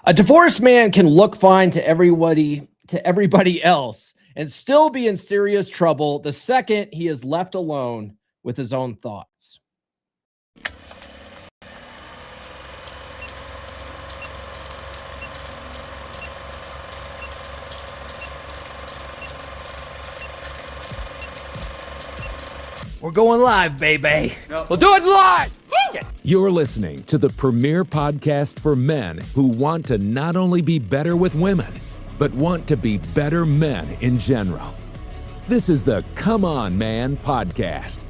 A divorced man can look fine to everybody else and still be in serious trouble the second he is left alone with his own thoughts. We're going live, baby. We'll do it live. You're listening to the premier podcast for men who want to not only be better with women, but want to be better men in general. This is the Come On Man podcast.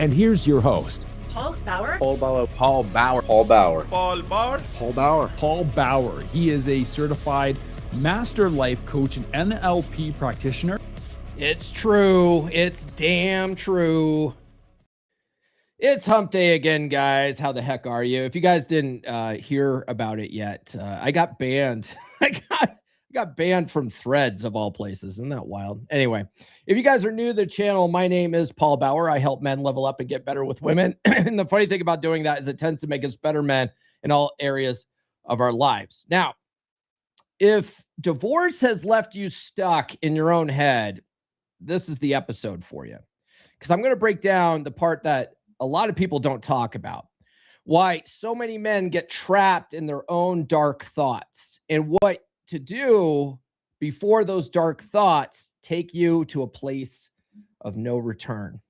And here's your host, Paul Bauer. Paul Bauer. Paul Bauer. Paul Bauer. Paul Bauer. Paul Bauer. Paul Bauer. He is a certified master life coach and NLP practitioner. It's true. It's damn true. It's hump day again, guys. How the heck are you? If you guys didn't hear about it yet, I got banned. I got banned from Threads of all places. Isn't that wild? Anyway, if you guys are new to the channel, my name is Paul Bauer. I help men level up and get better with women. And the funny thing about doing that is it tends to make us better men in all areas of our lives. Now, if divorce has left you stuck in your own head, this is the episode for you. Because I'm going to break down the part that a lot of people don't talk about. Why so many men get trapped in their own dark thoughts and what to do before those dark thoughts take you to a place of no return.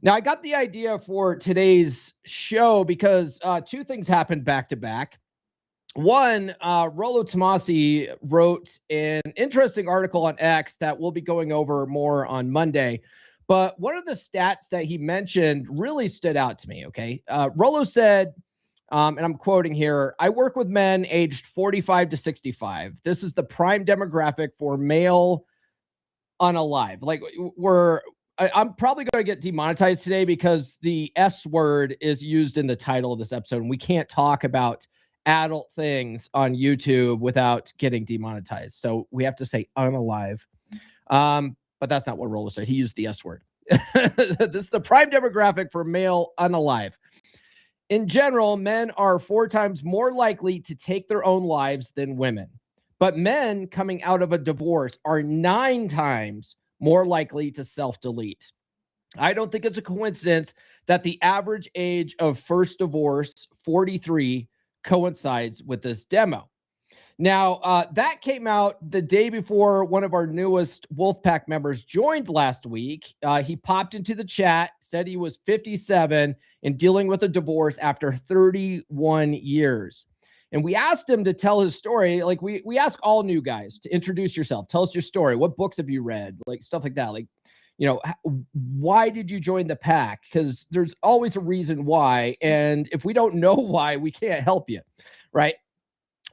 Now, I got the idea for today's show because two things happened back to back. One, Rollo Tomasi wrote an interesting article on X that we'll be going over more on Monday. But one of the stats that he mentioned really stood out to me, okay? Rollo said, and I'm quoting here, I work with men aged 45 to 65. This is the prime demographic for male unalive. Like, I'm probably going to get demonetized today because the S word is used in the title of this episode, and we can't talk about adult things on YouTube without getting demonetized. So we have to say unalive. But that's not what Rollo said. He used the S word. This is the prime demographic for male unalive. In general, men are 4 times more likely to take their own lives than women. But men coming out of a divorce are 9 times more likely to self-delete. I don't think it's a coincidence that the average age of first divorce, 43, coincides with this demo. Now, that came out the day before one of our newest Wolfpack members joined last week. He popped into the chat, said he was 57 and dealing with a divorce after 31 years. And we asked him to tell his story. Like we ask all new guys to introduce yourself. Tell us your story. What books have you read? Like stuff like that. Like, you know, why did you join the pack? Because there's always a reason why. And if we don't know why, we can't help you, right?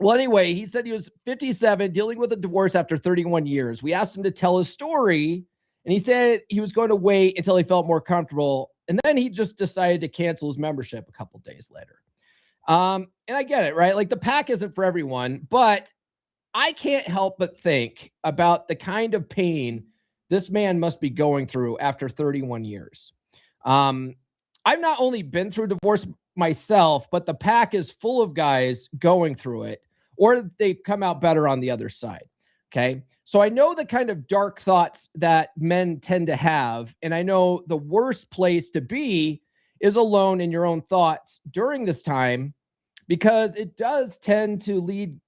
Well, anyway, he said he was 57, dealing with a divorce after 31 years. We asked him to tell his story, and he said he was going to wait until he felt more comfortable, and then he just decided to cancel his membership a couple days later. And I get it, right? Like the pack isn't for everyone, but I can't help but think about the kind of pain this man must be going through after 31 years. I've not only been through divorce myself, but the pack is full of guys going through it, or they've come out better on the other side. Okay. So I know the kind of dark thoughts that men tend to have. And I know the worst place to be is alone in your own thoughts during this time, because it does tend to lead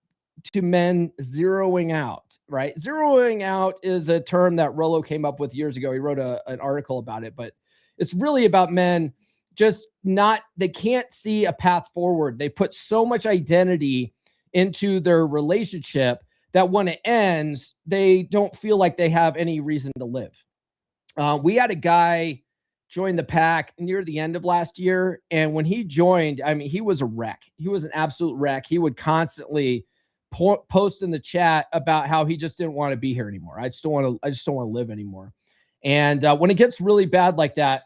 to men zeroing out, right? Zeroing out is a term that Rollo came up with years ago. He wrote an article about it, but it's really about men just they can't see a path forward. They put so much identity into their relationship that when it ends, they don't feel like they have any reason to live. We had a guy join the pack near the end of last year. And when he joined, I mean, he was a wreck. He was an absolute wreck. He would constantly post in the chat about how he just didn't want to be here anymore. I just don't want to live anymore. And when it gets really bad like that,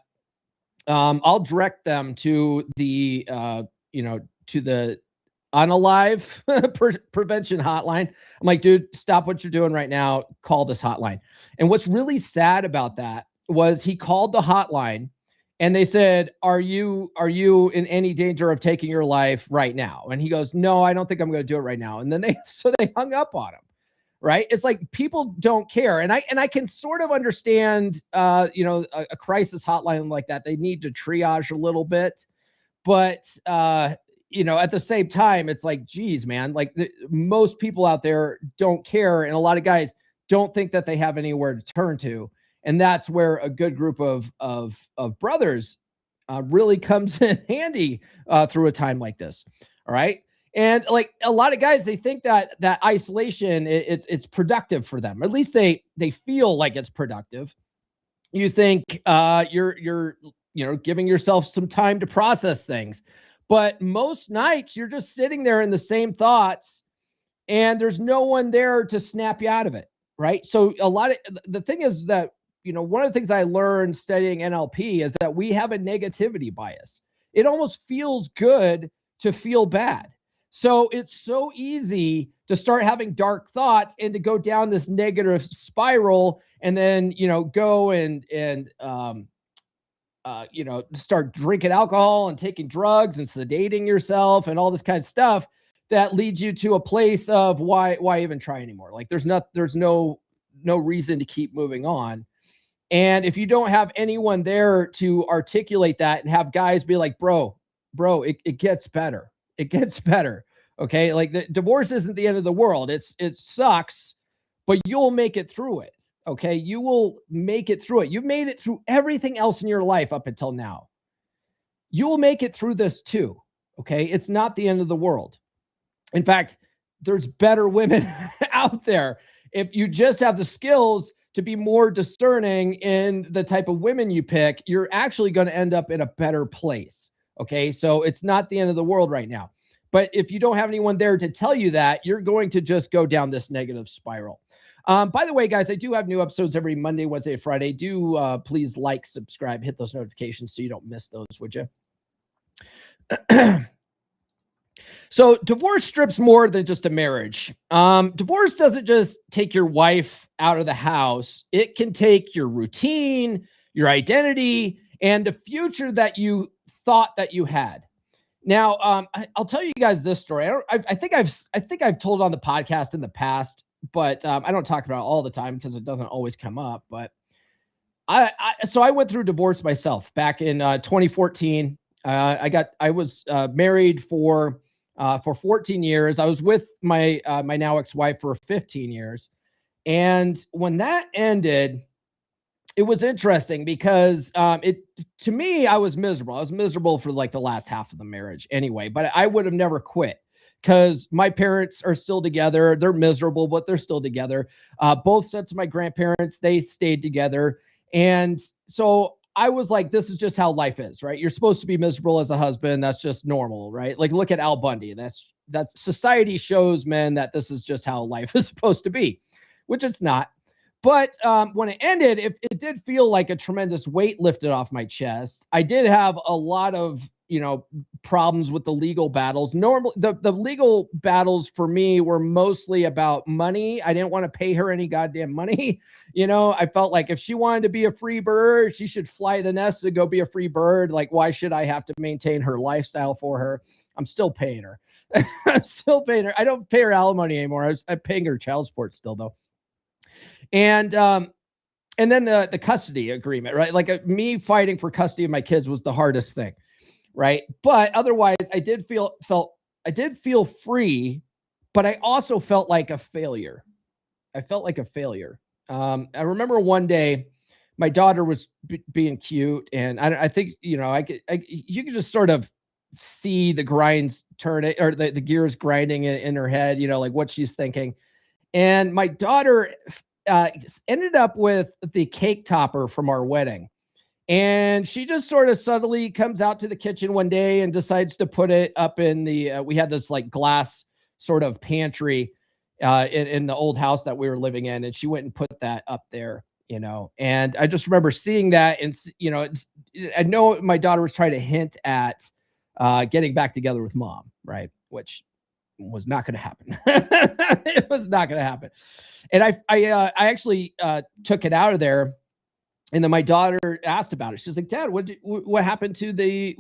I'll direct them to the, to the unalive prevention hotline. I'm like, dude, stop what you're doing right now. Call this hotline. And what's really sad about that was he called the hotline And they said, are you in any danger of taking your life right now? And he goes, no, I don't think I'm going to do it right now. And then they hung up on him. Right. It's like people don't care. And I can sort of understand, a crisis hotline like that. They need to triage a little bit. But, at the same time, it's like, geez, man, like most people out there don't care. And a lot of guys don't think that they have anywhere to turn to. And that's where a good group of brothers really comes in handy through a time like this. All right. And like a lot of guys, they think that isolation, it's productive for them. At least they feel like it's productive. You think you're giving yourself some time to process things. But most nights you're just sitting there in the same thoughts and there's no one there to snap you out of it. Right. So the thing is that, one of the things I learned studying NLP is that we have a negativity bias. It almost feels good to feel bad. So it's so easy to start having dark thoughts and to go down this negative spiral and then, go and start drinking alcohol and taking drugs and sedating yourself and all this kind of stuff that leads you to a place of why even try anymore? Like there's no reason to keep moving on. And if you don't have anyone there to articulate that and have guys be like, bro, it gets better. It gets better. Okay. Like the divorce isn't the end of the world. It sucks, but you'll make it through it. Okay. You will make it through it. You've made it through everything else in your life up until now. You'll make it through this too. Okay. It's not the end of the world. In fact, there's better women out there. If you just have the skills to be more discerning in the type of women you pick, you're actually going to end up in a better place. Okay. So it's not the end of the world right now. But if you don't have anyone there to tell you that, you're going to just go down this negative spiral. By the way, guys, I do have new episodes every Monday, Wednesday, Friday. Do please like, subscribe, hit those notifications so you don't miss those, would you? So divorce strips more than just a marriage. Divorce doesn't just take your wife out of the house. It can take your routine, your identity, and the future that you thought that you had. Now, I'll tell you guys this story. I think I've told it on the podcast in the past, but I don't talk about it all the time because it doesn't always come up. But so I went through divorce myself back in 2014. I was married for 14 years. I was with my now ex-wife for 15 years. And when that ended, it was interesting because to me, I was miserable. I was miserable for like the last half of the marriage anyway, but I would have never quit because my parents are still together. They're miserable, but they're still together. Both sets of my grandparents, they stayed together. And so I was like, this is just how life is, right? You're supposed to be miserable as a husband. That's just normal, right? Like, look at Al Bundy. That's society shows men that this is just how life is supposed to be, which it's not. But when it ended, it did feel like a tremendous weight lifted off my chest. I did have a lot of, problems with the legal battles. Normally, the legal battles for me were mostly about money. I didn't want to pay her any goddamn money. I felt like if she wanted to be a free bird, she should fly the nest to go be a free bird. Like, why should I have to maintain her lifestyle for her? I'm still paying her. I'm still paying her. I don't pay her alimony anymore. I'm paying her child support still, though. And then the custody agreement, right? Like me fighting for custody of my kids was the hardest thing, right? But otherwise, I did feel free, but I also felt like a failure. I felt like a failure. I remember one day my daughter was being cute, and I think you could just sort of see the grinds turning or the gears grinding in her head, like what she's thinking. And my daughter ended up with the cake topper from our wedding. And she just sort of subtly comes out to the kitchen one day and decides to put it up in we had this like glass sort of pantry in the old house that we were living in. And she went and put that up there, and I just remember seeing that. And, I know my daughter was trying to hint at getting back together with mom, right? Which was not going to happen. It was not going to happen. And I actually took it out of there And then my daughter asked about it. She's like, Dad, what happened to the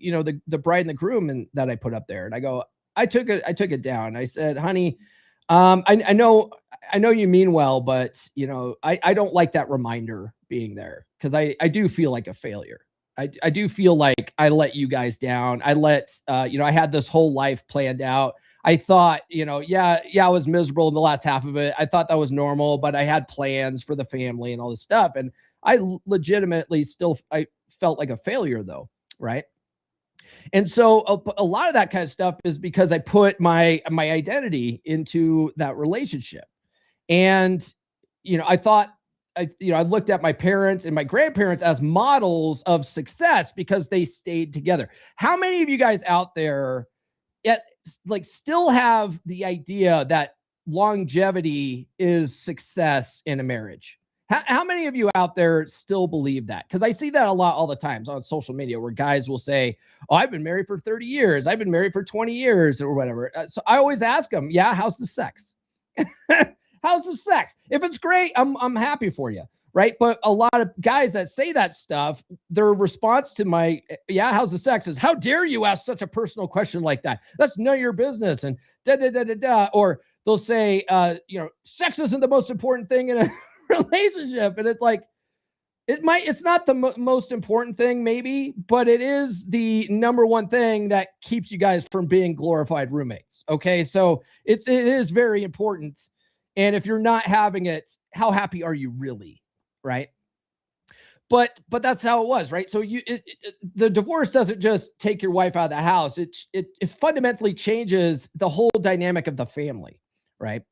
you know, the bride and the groom and that I put up there? And I go, I took it down. I said, honey, I know you mean well, but you know, I don't like that reminder being there, because I do feel like a failure. I do feel like I let you guys down. I let you know, I had this whole life planned out. I thought, you know, yeah, I was miserable in the last half of it. I thought that was normal, but I had plans for the family and all this stuff. And I legitimately I felt like a failure though. Right. And so a lot of that kind of stuff is because I put my identity into that relationship. And, you know, I thought, I looked at my parents and my grandparents as models of success because they stayed together. How many of you guys out there still have the idea that longevity is success in a marriage? How many of you out there still believe that? Because I see that a lot all the times on social media where guys will say, oh, I've been married for 30 years. I've been married for 20 years or whatever. So I always ask them, yeah, how's the sex? How's the sex? If it's great, I'm happy for you. Right. But a lot of guys that say that stuff, their response to my, yeah, how's the sex is, how dare you ask such a personal question like that? That's none of your business. And or they'll say, you know, sex isn't the most important thing in a relationship. And it's like, it's not the most important thing maybe, but it is the number one thing that keeps you guys from being glorified roommates. Okay. So it is very important. And if you're not having it, how happy are you really? Right. But that's how it was. Right. So the divorce doesn't just take your wife out of the house. It fundamentally changes the whole dynamic of the family. Right.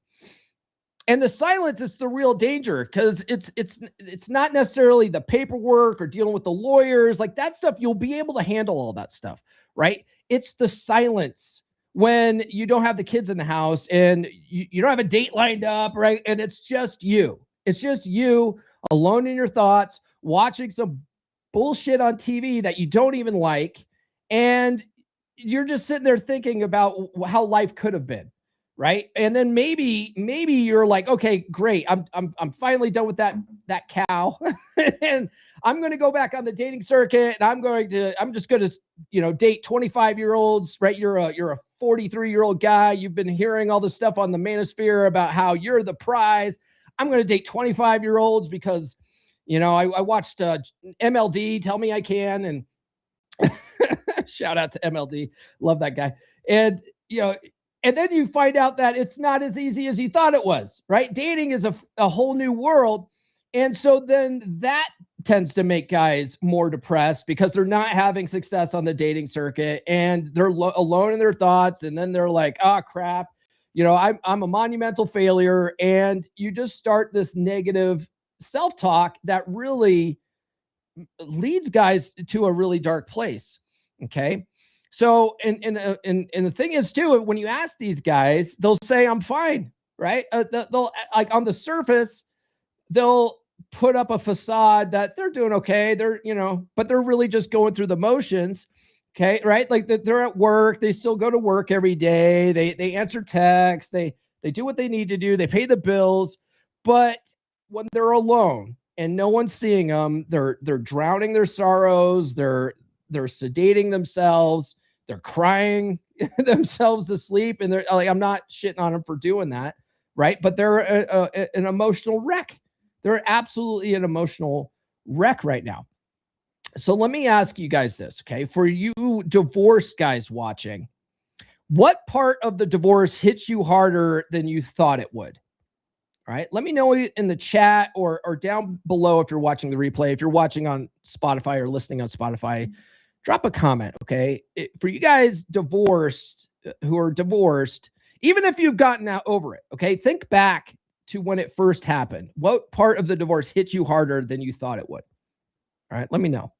And the silence is the real danger, because it's not necessarily the paperwork or dealing with the lawyers, like that stuff. You'll be able to handle all that stuff, right? It's the silence when you don't have the kids in the house and you don't have a date lined up, right? And it's just you. It's just you alone in your thoughts, watching some bullshit on TV that you don't even like, and you're just sitting there thinking about how life could have been. Right. And then maybe you're like, okay, great. I'm finally done with that cow. And I'm going to go back on the dating circuit, and I'm just going to, you know, date 25-year-olds, right? You're a 43-year-old guy. You've been hearing all this stuff on the manosphere about how you're the prize. I'm going to date 25-year-olds because, you know, I watched MLD, Tell Me I Can, and shout out to MLD. Love that guy. And, you know, and then you find out that it's not as easy as you thought it was, right? Dating is a whole new world. And so then that tends to make guys more depressed because they're not having success on the dating circuit, and they're alone in their thoughts. And then they're like, oh, crap, you know, I'm a monumental failure. And you just start this negative self-talk that really leads guys to a really dark place. Okay. So, and the thing is too, when you ask these guys, they'll say, I'm fine. Right. They'll, like, on the surface, they'll put up a facade that they're doing okay. They're, you know, but they're really just going through the motions. Okay. Right. Like they're at work. They still go to work every day. They answer texts. They do what they need to do. They pay the bills. But when they're alone and no one's seeing them, they're drowning their sorrows. They're sedating themselves. They're crying themselves to sleep. And they're like, I'm not shitting on them for doing that. Right. But they're an emotional wreck. They're absolutely an emotional wreck right now. So let me ask you guys this. Okay. For you divorced guys watching, what part of the divorce hits you harder than you thought it would? All right. Let me know in the chat or down below if you're watching the replay. If you're watching on Spotify or listening on Spotify, drop a comment. Okay. For you guys who are divorced, even if you've gotten out over it. Okay. Think back to when it first happened. What part of the divorce hit you harder than you thought it would? All right. Let me know.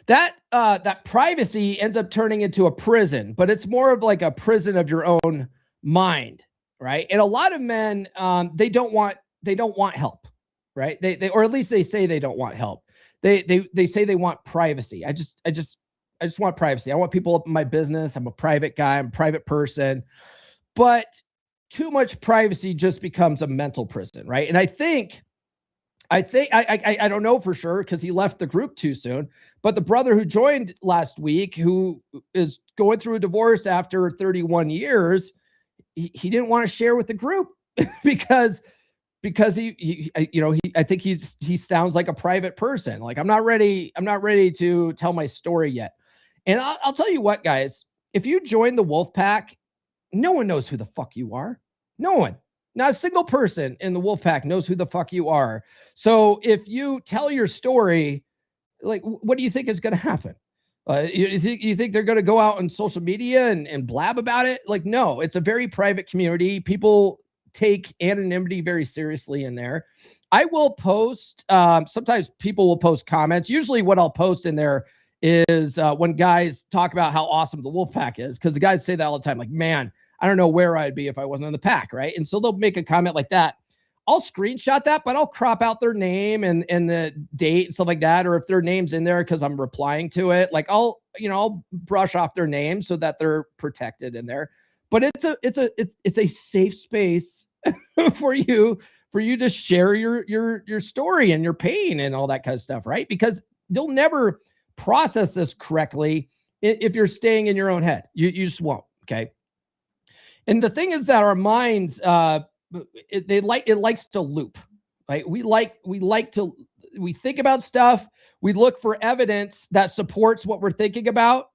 That privacy ends up turning into a prison, but it's more of like a prison of your own mind. Right. And a lot of men, they don't want help. Right. They or at least they say they don't want help. They say they want privacy. I just want privacy. I want people up in my business. I'm a private guy. I'm a private person. But too much privacy just becomes a mental prison. Right. And I think I think I don't know for sure because he left the group too soon. But the brother who joined last week, who is going through a divorce after 31 years, he didn't want to share with the group because I think he sounds like a private person. Like, I'm not ready to tell my story yet. And I'll tell you what, guys, if you join the Wolfpack, no one knows who the fuck you are. No one. Not a single person in the Wolfpack knows who the fuck you are. So if you tell your story, like, what do you think is going to happen? You think they're going to go out on social media and blab about it? Like, no, it's a very private community. People take anonymity very seriously in there. I will post, sometimes people will post comments. Usually what I'll post in there is when guys talk about how awesome the Wolfpack is, because the guys say that all the time, like, man, I don't know where I'd be if I wasn't in the pack, right? And so they'll make a comment like that. I'll screenshot that, but I'll crop out their name and the date and stuff like that. Or if their name's in there because I'm replying to it, like I'll brush off their name so that they're protected in there. But it's a safe space for you to share your story and your pain and all that kind of stuff, right? Because you'll never process this correctly if you're staying in your own head. You just won't. Okay. And the thing is that our minds, it likes to loop, right? We think about stuff. We look for evidence that supports what we're thinking about.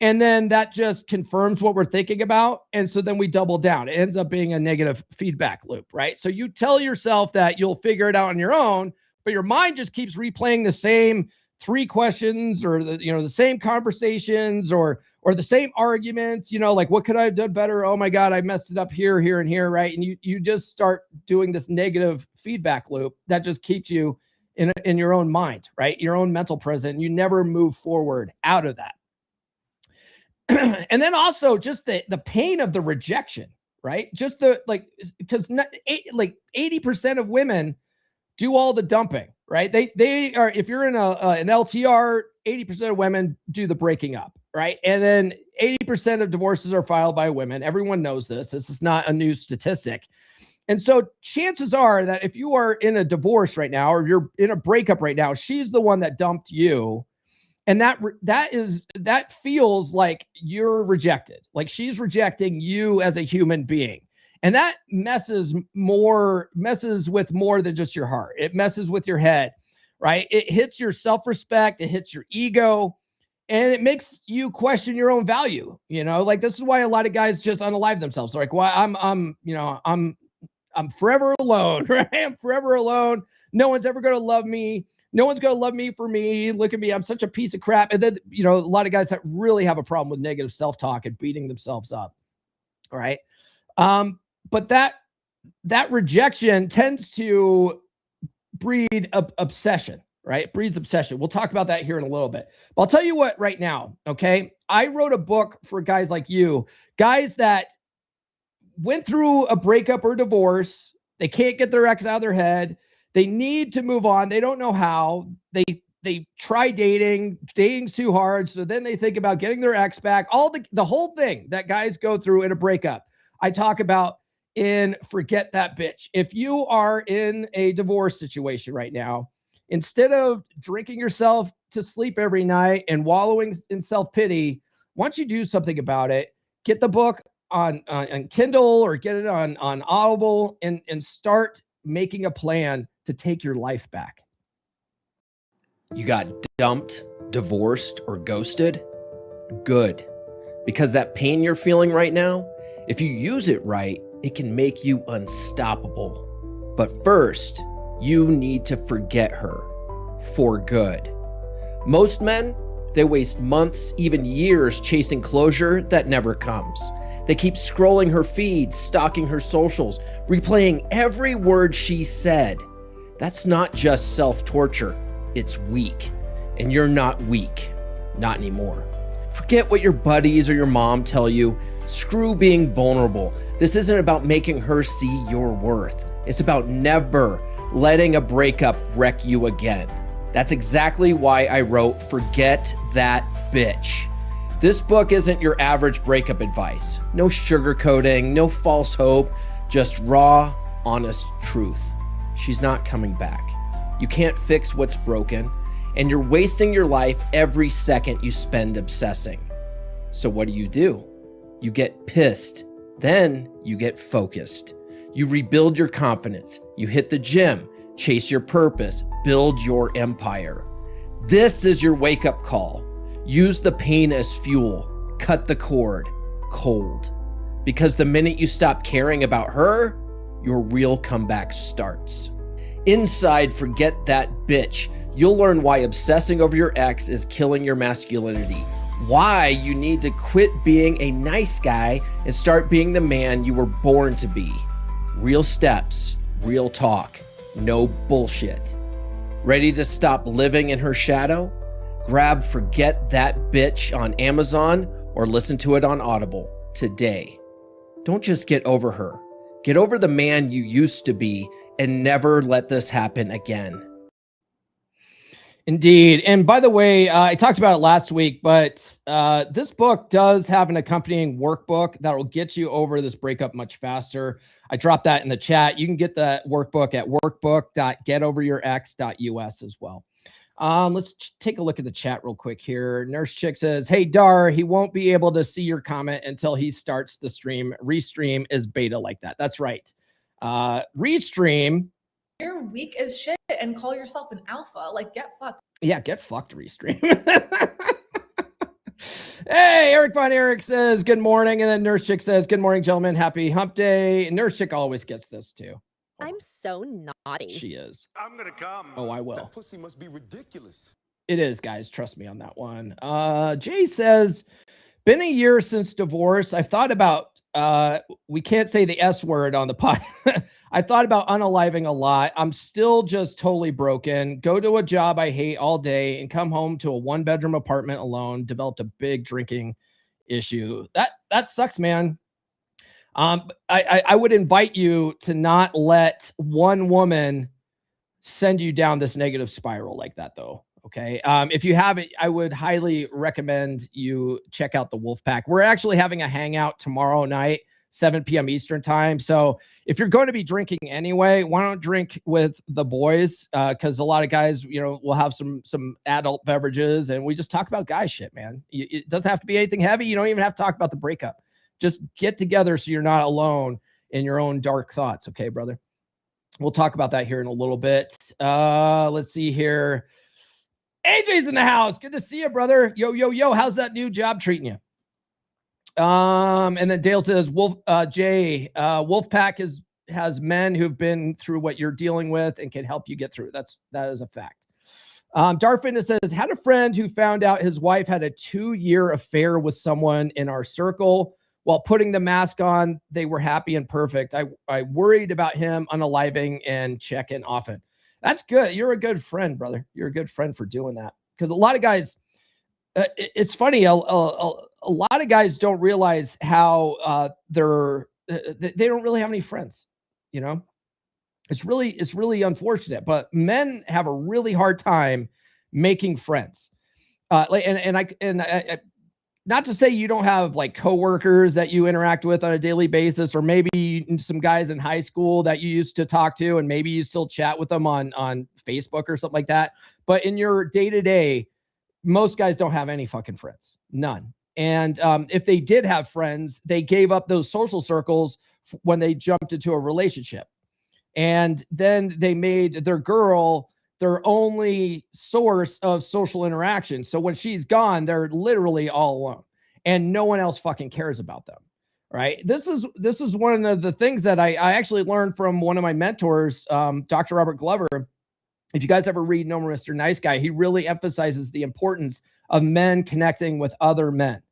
And then that just confirms what we're thinking about. And so then we double down. It ends up being a negative feedback loop, right? So you tell yourself that you'll figure it out on your own, but your mind just keeps replaying the same 3 questions or the same conversations or the same arguments, like, what could I have done better? Oh my God, I messed it up here, here, and here, right? And you just start doing this negative feedback loop that just keeps you in your own mind, right? Your own mental prison. You never move forward out of that. And then also just the pain of the rejection, right? Just because 80% of women do all the dumping, right? They are, if you're in an LTR, 80% of women do the breaking up, right? And then 80% of divorces are filed by women. Everyone knows this. This is not a new statistic. And so chances are that if you are in a divorce right now, or you're in a breakup right now, she's the one that dumped you. And that feels like you're rejected. Like she's rejecting you as a human being. And that messes with more than just your heart. It messes with your head, right? It hits your self-respect, it hits your ego, and it makes you question your own value. Like, this is why a lot of guys just unalive themselves. They're like, well, I'm forever alone, right? I'm forever alone. No one's ever going to love me. No one's going to love me for me. Look at me. I'm such a piece of crap. And then, a lot of guys that really have a problem with negative self-talk and beating themselves up. All right. But that rejection tends to breed obsession, right? It breeds obsession. We'll talk about that here in a little bit. But I'll tell you what right now, okay? I wrote a book for guys like you, guys that went through a breakup or divorce. They can't get their ex out of their head. They need to move on. They don't know how. They try dating's too hard. So then they think about getting their ex back. The whole thing that guys go through in a breakup, I talk about in Forget That Bitch. If you are in a divorce situation right now, instead of drinking yourself to sleep every night and wallowing in self-pity, why don't you do something about it? Get the book on Kindle or get it on Audible and start making a plan to take your life back. You got dumped, divorced, or ghosted? Good. Because that pain you're feeling right now, if you use it right, it can make you unstoppable. But first, you need to forget her for good. Most men, they waste months, even years chasing closure that never comes. They keep scrolling her feed, stalking her socials, replaying every word she said. That's not just self-torture, it's weak. And you're not weak, not anymore. Forget what your buddies or your mom tell you. Screw being vulnerable. This isn't about making her see your worth. It's about never letting a breakup wreck you again. That's exactly why I wrote Forget That Bitch. This book isn't your average breakup advice. No sugarcoating, no false hope, just raw, honest truth. She's not coming back. You can't fix what's broken, and you're wasting your life every second you spend obsessing. So what do? You get pissed. Then you get focused. You rebuild your confidence. You hit the gym, chase your purpose, build your empire. This is your wake-up call. Use the pain as fuel. Cut the cord cold. Because the minute you stop caring about her, your real comeback starts. Inside, forget that bitch. You'll learn why obsessing over your ex is killing your masculinity. Why you need to quit being a nice guy and start being the man you were born to be. Real steps, real talk, no bullshit. Ready to stop living in her shadow? Grab Forget That Bitch on Amazon or listen to it on Audible today. Don't just get over her. Get over the man you used to be and never let this happen again. Indeed. And by the way, I talked about it last week, but this book does have an accompanying workbook that will get you over this breakup much faster. I dropped that in the chat. You can get that workbook at workbook.getoveryourx.us as well. Let's take a look at the chat real quick here. Nurse Chick says, hey, Dar, he won't be able to see your comment until he starts the stream. Restream is beta like that. That's right. Restream. You're weak as shit and call yourself an alpha. Like, get fucked. Yeah, get fucked, Restream. Hey, Eric Von Eric says, good morning. And then Nurse Chick says, good morning, gentlemen. Happy hump day. And Nurse Chick always gets this too. I'm so naughty. She is. I'm gonna come. Oh, I will. That pussy must be ridiculous. It is, guys. Trust me on that one. Jay says, been a year since divorce. I've thought about, we can't say the S word on the pod. I thought about unaliving a lot. I'm still just totally broken. Go to a job I hate all day and come home to a 1-bedroom apartment alone. Developed a big drinking issue. That sucks, man. I would invite you to not let one woman send you down this negative spiral like that, though. Okay. If you haven't, I would highly recommend you check out the Wolfpack. We're actually having a hangout tomorrow night, 7 p.m. Eastern time. So if you're going to be drinking anyway, why don't drink with the boys? Because a lot of guys, will have some adult beverages, and we just talk about guy shit, man. It doesn't have to be anything heavy. You don't even have to talk about the breakup. Just get together so you're not alone in your own dark thoughts. Okay, brother? We'll talk about that here in a little bit. Let's see here. AJ's in the house. Good to see you, brother. Yo. How's that new job treating you? And then Dale says, Wolfpack has men who've been through what you're dealing with and can help you get through. That is a fact. Darfin says, had a friend who found out his wife had a 2-year affair with someone in our circle. While putting the mask on, they were happy and perfect. I worried about him unaliving and check in often. That's good. You're a good friend, brother. You're a good friend for doing that. Because a lot of guys, it's funny. A lot of guys don't realize how they don't really have any friends. It's really unfortunate. But men have a really hard time making friends. I not to say you don't have like coworkers that you interact with on a daily basis, or maybe some guys in high school that you used to talk to, and maybe you still chat with them on Facebook or something like that. But in your day-to-day, most guys don't have any fucking friends, none. And if they did have friends, they gave up those social circles when they jumped into a relationship. And then they made their girl their only source of social interaction. So when she's gone, they're literally all alone and no one else fucking cares about them. Right. This is one of the things that I actually learned from one of my mentors, Dr. Robert Glover. If you guys ever read No Mr. Nice Guy, he really emphasizes the importance of men connecting with other men.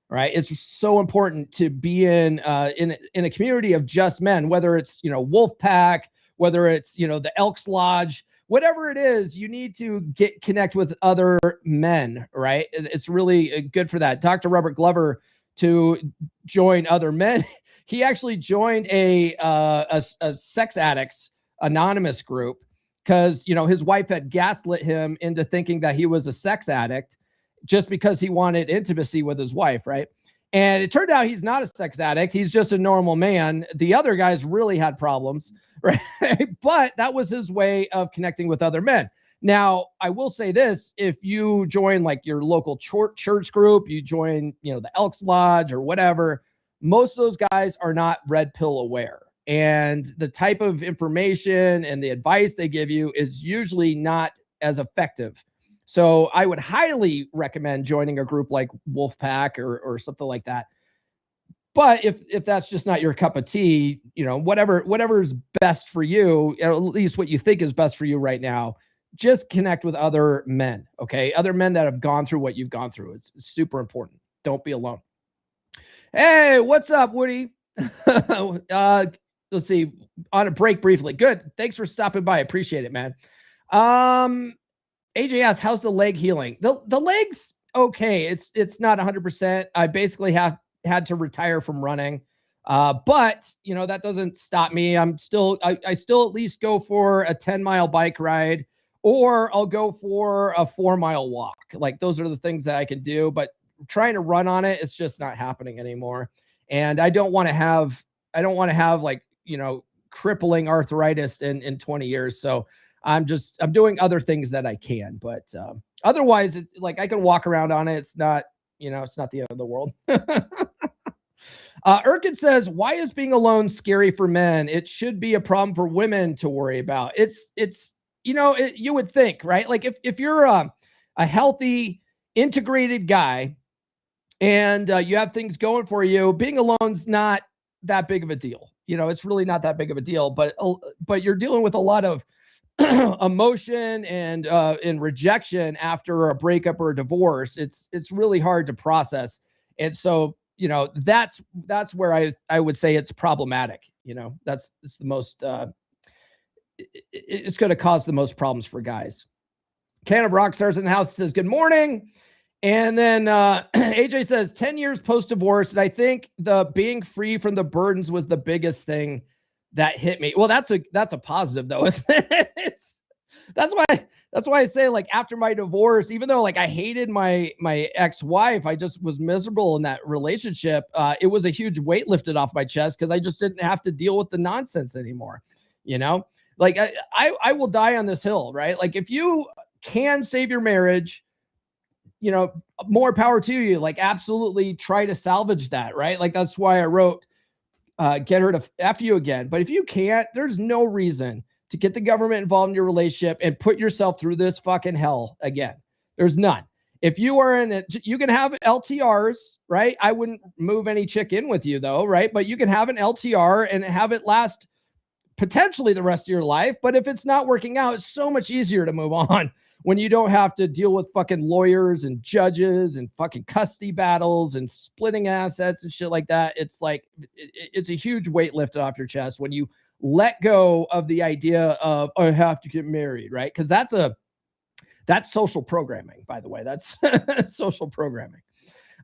Right. It's so important to be in a community of just men, whether it's, Wolfpack, whether it's, the Elks Lodge, whatever it is, you need to connect with other men, right? It's really good for that. Dr. Robert Glover, to join other men, he actually joined a sex addicts anonymous group because, his wife had gaslit him into thinking that he was a sex addict just because he wanted intimacy with his wife, right? And it turned out he's not a sex addict. He's just a normal man. The other guys really had problems, right? But that was his way of connecting with other men. Now, I will say this, if you join like your local church group, you join, the Elks Lodge or whatever, most of those guys are not red pill aware. And the type of information and the advice they give you is usually not as effective. So I would highly recommend joining a group like Wolfpack or something like that. But if that's just not your cup of tea, whatever is best for you, at least what you think is best for you right now, just connect with other men, okay? Other men that have gone through what you've gone through. It's super important. Don't be alone. Hey, what's up, Woody? Let's see. On a break briefly. Good. Thanks for stopping by. Appreciate it, man. AJ asks, how's the leg healing? The leg's okay. It's not 100%. I basically had to retire from running. But that doesn't stop me. I still at least go for a 10-mile bike ride, or I'll go for a 4-mile walk. Like those are the things that I can do, but trying to run on it, it's just not happening anymore. And I don't want to have like, crippling arthritis in 20 years. So I'm doing other things that I can, but otherwise like I can walk around on it. It's not, it's not the end of the world. Erkin says, why is being alone scary for men? It should be a problem for women to worry about. It's you would think, right? Like if you're a healthy, integrated guy and you have things going for you, being alone's not that big of a deal. It's really not that big of a deal, but you're dealing with a lot of emotion and rejection after a breakup or a divorce. It's really hard to process. And so, that's where I would say it's problematic. It's the most, it's going to cause the most problems for guys. Can of Rockstars in the house says, good morning. And then AJ says 10 years post-divorce. And I think the being free from the burdens was the biggest thing that hit me. Well, that's a positive though. That's why I say, like, after my divorce, even though like I hated my ex-wife, I just was miserable in that relationship. It was a huge weight lifted off my chest because I just didn't have to deal with the nonsense anymore. Like I will die on this hill, right? Like if you can save your marriage, more power to you. Like absolutely try to salvage that, right? Like that's why I wrote, get her to F you again. But if you can't, there's no reason to get the government involved in your relationship and put yourself through this fucking hell again. There's none. If you are in it, you can have LTRs, right? I wouldn't move any chick in with you though, right? But you can have an LTR and have it last potentially the rest of your life. But if it's not working out, it's so much easier to move on when you don't have to deal with fucking lawyers and judges and fucking custody battles and splitting assets and shit like that. It's like, it's a huge weight lifted off your chest when you let go of the idea of, I have to get married, right? Because that's social programming, by the way. That's social programming.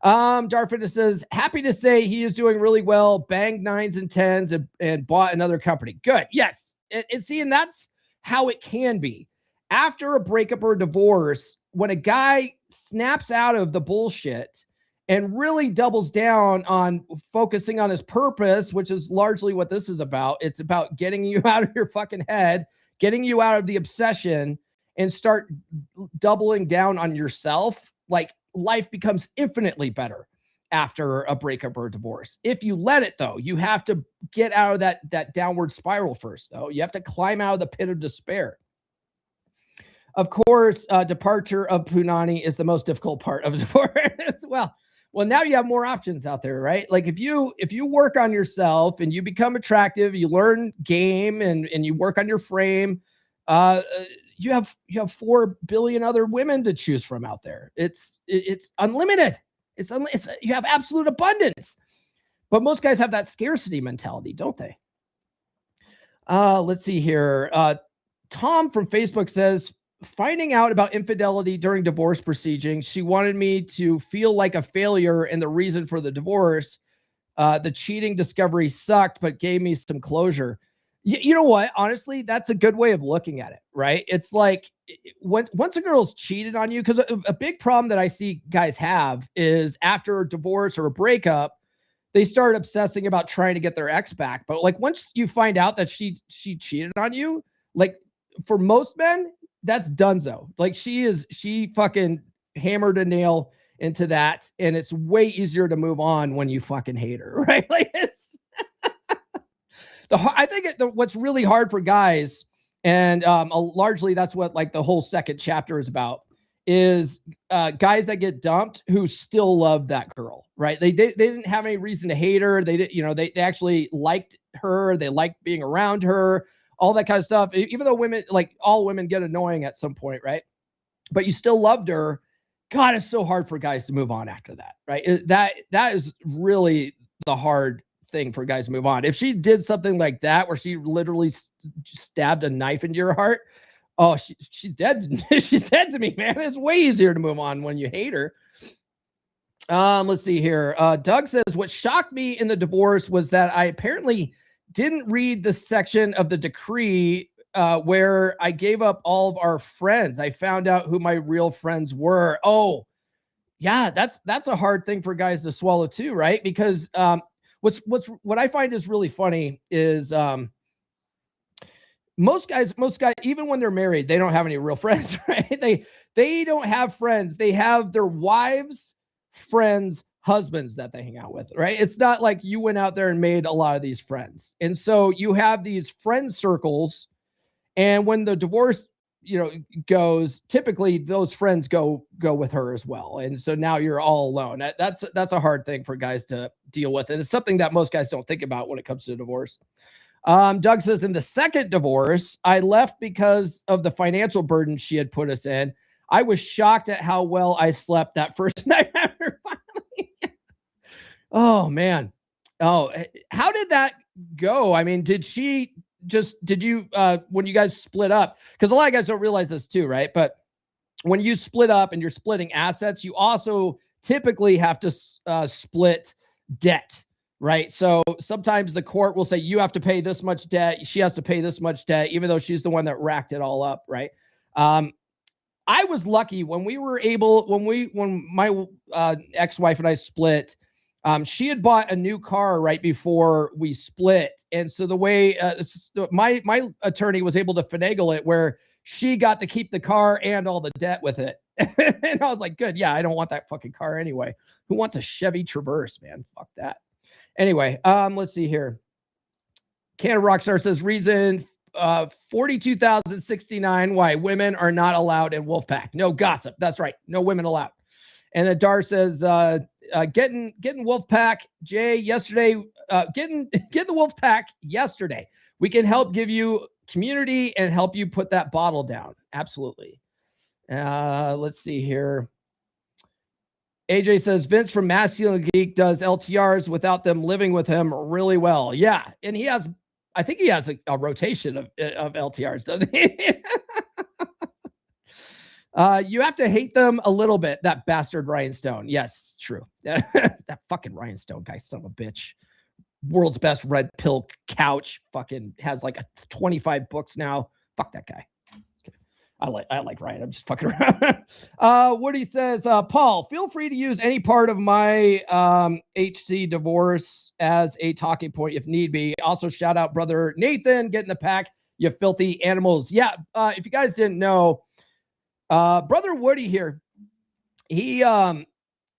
Darfitness says, happy to say he is doing really well, banged 9s and 10s and bought another company. Good. Yes. And that's how it can be. After a breakup or a divorce, when a guy snaps out of the bullshit and really doubles down on focusing on his purpose, which is largely what this is about. It's about getting you out of your fucking head, getting you out of the obsession, and start doubling down on yourself. Like life becomes infinitely better after a breakup or a divorce. If you let it though, you have to get out of that downward spiral first though. You have to climb out of the pit of despair. Of course, departure of Punani is the most difficult part of divorce. Well, now you have more options out there, right? Like if you work on yourself and you become attractive, you learn game and you work on your frame, you have 4 billion other women to choose from out there. It's unlimited. You have absolute abundance. But most guys have that scarcity mentality, don't they? Let's see here. Tom from Facebook says, finding out about infidelity during divorce proceedings, she wanted me to feel like a failure and the reason for the divorce. The cheating discovery sucked, but gave me some closure. You know what? Honestly, that's a good way of looking at it, right? It's like once a girl's cheated on you, because a big problem that I see guys have is after a divorce or a breakup, they start obsessing about trying to get their ex back. But like once you find out that she cheated on you, like for most men, that's donezo. Like she fucking hammered a nail into that, and it's way easier to move on when you fucking hate her, right? Like it's I think what's really hard for guys, and largely that's what like the whole second chapter is about, is guys that get dumped who still love that girl, right? They didn't have any reason to hate her. They did, they actually liked her. They liked being around her, all that kind of stuff. Even though women, like all women, get annoying at some point, right? But you still loved her. God, it's so hard for guys to move on after that, right? That is really the hard thing for guys to move on. If she did something like that, where she literally stabbed a knife into your heart, oh, she's dead. She's dead to me, man. It's way easier to move on when you hate her. Let's see here. Doug says, what shocked me in the divorce was that I apparently didn't read the section of the decree where I gave up all of our friends. I found out who my real friends were. Oh, yeah, that's a hard thing for guys to swallow too, right? Because what I find is really funny is most guys, even when they're married, they don't have any real friends, right? They don't have friends. They have their wives, friends, husbands that they hang out with, right? It's not like you went out there and made a lot of these friends. And so you have these friend circles, and when the divorce, goes, typically those friends go with her as well. And so now you're all alone. That's a hard thing for guys to deal with. And it's something that most guys don't think about when it comes to divorce. Doug says, in the second divorce, I left because of the financial burden she had put us in. I was shocked at how well I slept that first night after finally. Oh, man. Oh, how did that go? I mean, did you, when you guys split up, because a lot of guys don't realize this too, right? But when you split up and you're splitting assets, you also typically have to split debt, right? So sometimes the court will say you have to pay this much debt. She has to pay this much debt, even though she's the one that racked it all up, right? I was lucky when my ex-wife and I split. She had bought a new car right before we split. And so the way my attorney was able to finagle it where she got to keep the car and all the debt with it. And I was like, good. Yeah, I don't want that fucking car anyway. Who wants a Chevy Traverse, man? Fuck that. Anyway, let's see here. Canada Rockstar says reason 42,069 why women are not allowed in Wolfpack. No gossip. That's right. No women allowed. And then Dar says, getting Wolfpack, Jay, yesterday, getting the Wolfpack yesterday. We can help give you community and help you put that bottle down. Absolutely. Let's see here. AJ says, Vince from Masculine Geek does LTRs without them living with him really well. Yeah. And I think he has a rotation of LTRs, doesn't he? You have to hate them a little bit, that bastard Ryan Stone. Yes, true. That fucking Ryan Stone guy, son of a bitch. World's best red pill couch. Fucking has like 25 books now. Fuck that guy. I like Ryan. I'm just fucking around. Woody says, Paul, feel free to use any part of my HC divorce as a talking point if need be. Also, shout out brother Nathan, get in the pack, you filthy animals. Yeah, if you guys didn't know, brother Woody here, he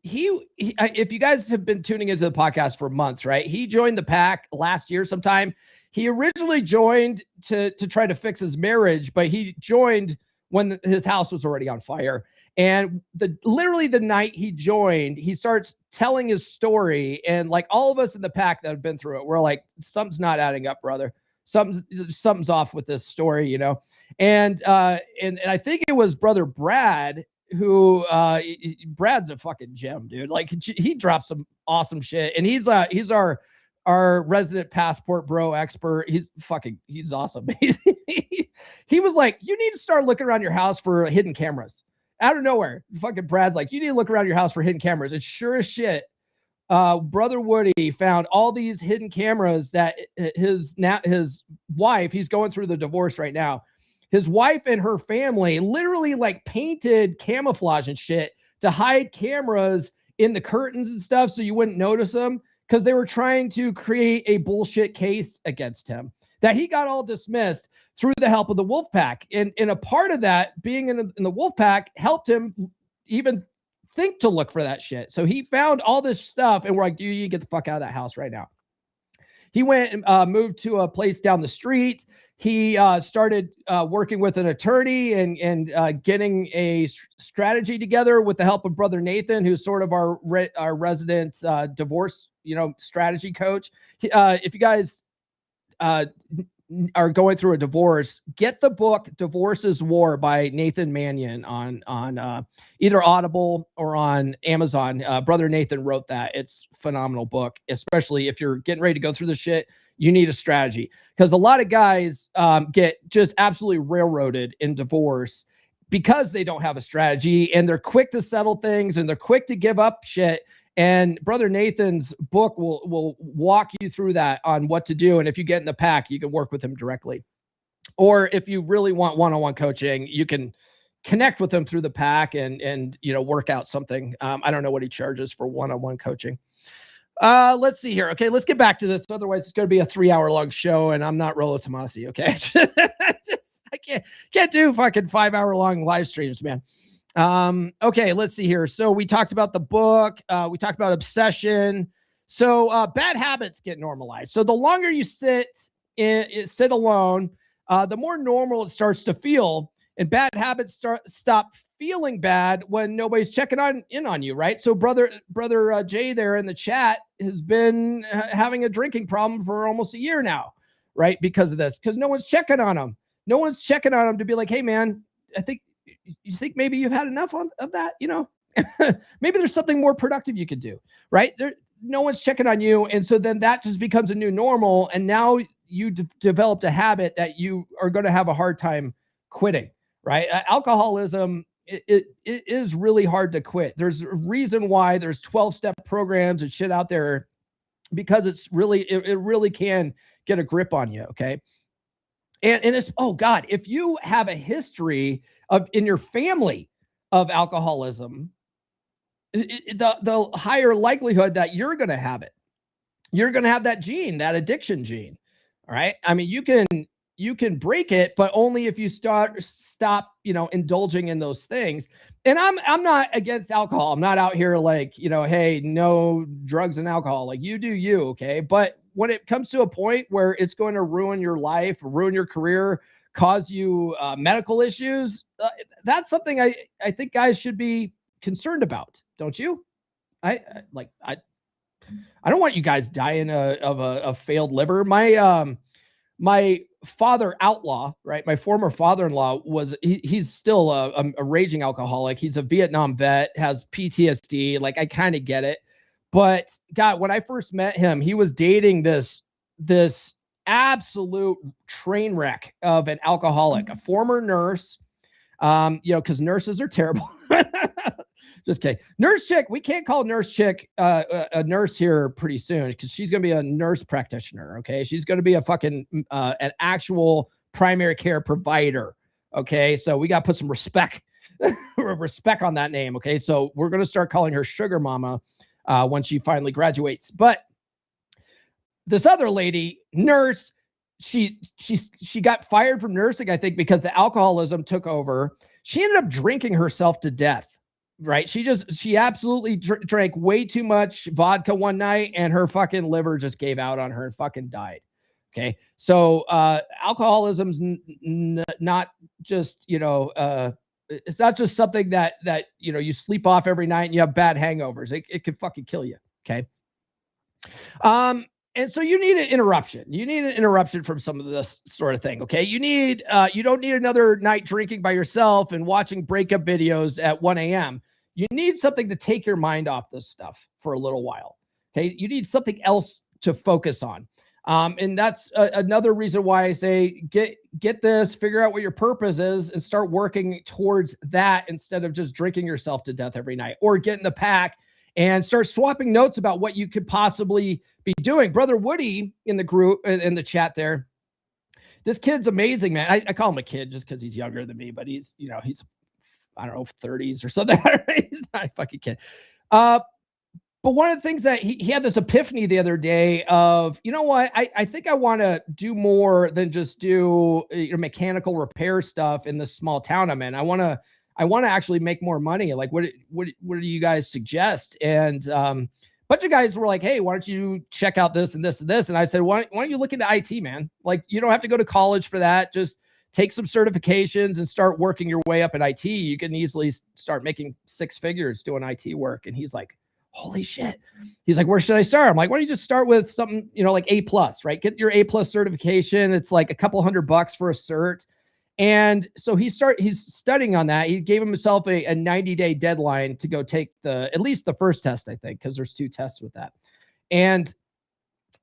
if you guys have been tuning into the podcast for months, right? He joined the pack last year sometime. He originally joined to try to fix his marriage, but he joined when his house was already on fire. And literally the night he joined, he starts telling his story. And like all of us in the pack that have been through it, we're like, something's not adding up, brother. Something's off with this story, And I think it was brother Brad who Brad's a fucking gem, dude. Like he drops some awesome shit, and he's our resident passport bro expert. He's awesome. He was like, you need to start looking around your house for hidden cameras. Out of nowhere, fucking Brad's like, you need to look around your house for hidden cameras. And sure as shit, brother Woody found all these hidden cameras that his wife, he's going through the divorce right now. His wife and her family literally like painted camouflage and shit to hide cameras in the curtains and stuff so you wouldn't notice them. because they were trying to create a bullshit case against him that he got all dismissed through the help of the Wolfpack. And a part of that, being in the Wolfpack, helped him even think to look for that shit. So he found all this stuff, and we're like, you get the fuck out of that house right now. He went and moved to a place down the street. He started working with an attorney and getting a strategy together with the help of Brother Nathan, who's sort of our resident divorce, strategy coach. If you guys are going through a divorce, get the book Divorce is War by Nathan Mannion on either Audible or on Amazon. Brother Nathan wrote that. It's a phenomenal book, especially if you're getting ready to go through the shit. You need a strategy, because a lot of guys get just absolutely railroaded in divorce because they don't have a strategy, and they're quick to settle things and they're quick to give up shit. And Brother Nathan's book will walk you through that on what to do. And if you get in the pack, you can work with him directly. Or if you really want one-on-one coaching, you can connect with him through the pack and work out something. I don't know what he charges for one-on-one coaching. Let's see here. Okay, let's get back to this. Otherwise, it's going to be a 3-hour-long show, and I'm not Rollo Tomasi. Okay, I can't do fucking 5-hour-long live streams, man. Okay, let's see here. So we talked about the book. We talked about obsession. So bad habits get normalized. So the longer you sit alone, the more normal it starts to feel, and bad habits stop feeling bad when nobody's checking in on you, right? So brother Jay there in the chat has been having a drinking problem for almost a year now, right? Because of this, because no one's checking on him. No one's checking on him to be like, hey man, you think maybe you've had enough of that, maybe there's something more productive you could do, right? No one's checking on you. And so then that just becomes a new normal. And now you developed a habit that you are going to have a hard time quitting, right? Alcoholism, it is really hard to quit. There's a reason why there's 12-step programs and shit out there, because it really can get a grip on you. Okay. And it's, oh God, if you have a history in your family of alcoholism, the higher likelihood that you're going to have it. You're going to have that gene, that addiction gene. All right. I mean, you can break it, but only if you stop, indulging in those things. And I'm not against alcohol. I'm not out here like, hey, no drugs and alcohol. Like, you do you. Okay. But when it comes to a point where it's going to ruin your life, ruin your career, cause you medical issues, that's something I think guys should be concerned about. Don't you? I don't want you guys dying of a failed liver. My father outlaw, right? My former father-in-law he's still a raging alcoholic. He's a Vietnam vet, has PTSD. Like, I kind of get it. But God, when I first met him, he was dating this absolute train wreck of an alcoholic, a former nurse, because nurses are terrible. Just kidding. Nurse chick, we can't call nurse chick a nurse here pretty soon, because she's going to be a nurse practitioner, okay? She's going to be a fucking an actual primary care provider, okay? So we got to put some respect on that name, okay? So we're going to start calling her Sugar Mama when she finally graduates. But this other lady, nurse, she got fired from nursing, I think, because the alcoholism took over. She ended up drinking herself to death, right? She absolutely drank way too much vodka one night, and her fucking liver just gave out on her and fucking died. Okay. So alcoholism's not just, it's not just something that you sleep off every night and you have bad hangovers. It could fucking kill you. Okay. And so you need an interruption. You need an interruption from some of this sort of thing. Okay. You don't need another night drinking by yourself and watching breakup videos at 1 a.m. You need something to take your mind off this stuff for a little while. Okay. You need something else to focus on. And that's another reason why I say get this, figure out what your purpose is, and start working towards that instead of just drinking yourself to death every night, or get in the pack and start swapping notes about what you could possibly be doing. Brother Woody in the group, in the chat there, this kid's amazing, man. I call him a kid just because he's younger than me, but he's I don't know, 30s or something. He's not a fucking kid. But one of the things that he had this epiphany the other day of, you know what, I think I want to do more than just do mechanical repair stuff in this small town I'm in. I want to actually make more money. Like, what do you guys suggest? And bunch of guys were like, hey, why don't you check out this and this and this? And I said, why don't you look into IT, man? Like, you don't have to go to college for that. Just take some certifications and start working your way up in IT. You can easily start making 6 figures doing IT work. And he's like, holy shit. He's like, where should I start? I'm like, why don't you just start with something, like A+, right? Get your A+ certification. It's like a couple $100 for a cert. And so he's studying on that. He gave himself a 90-day deadline to go take at least the first test, I think, because there's 2 tests with that. And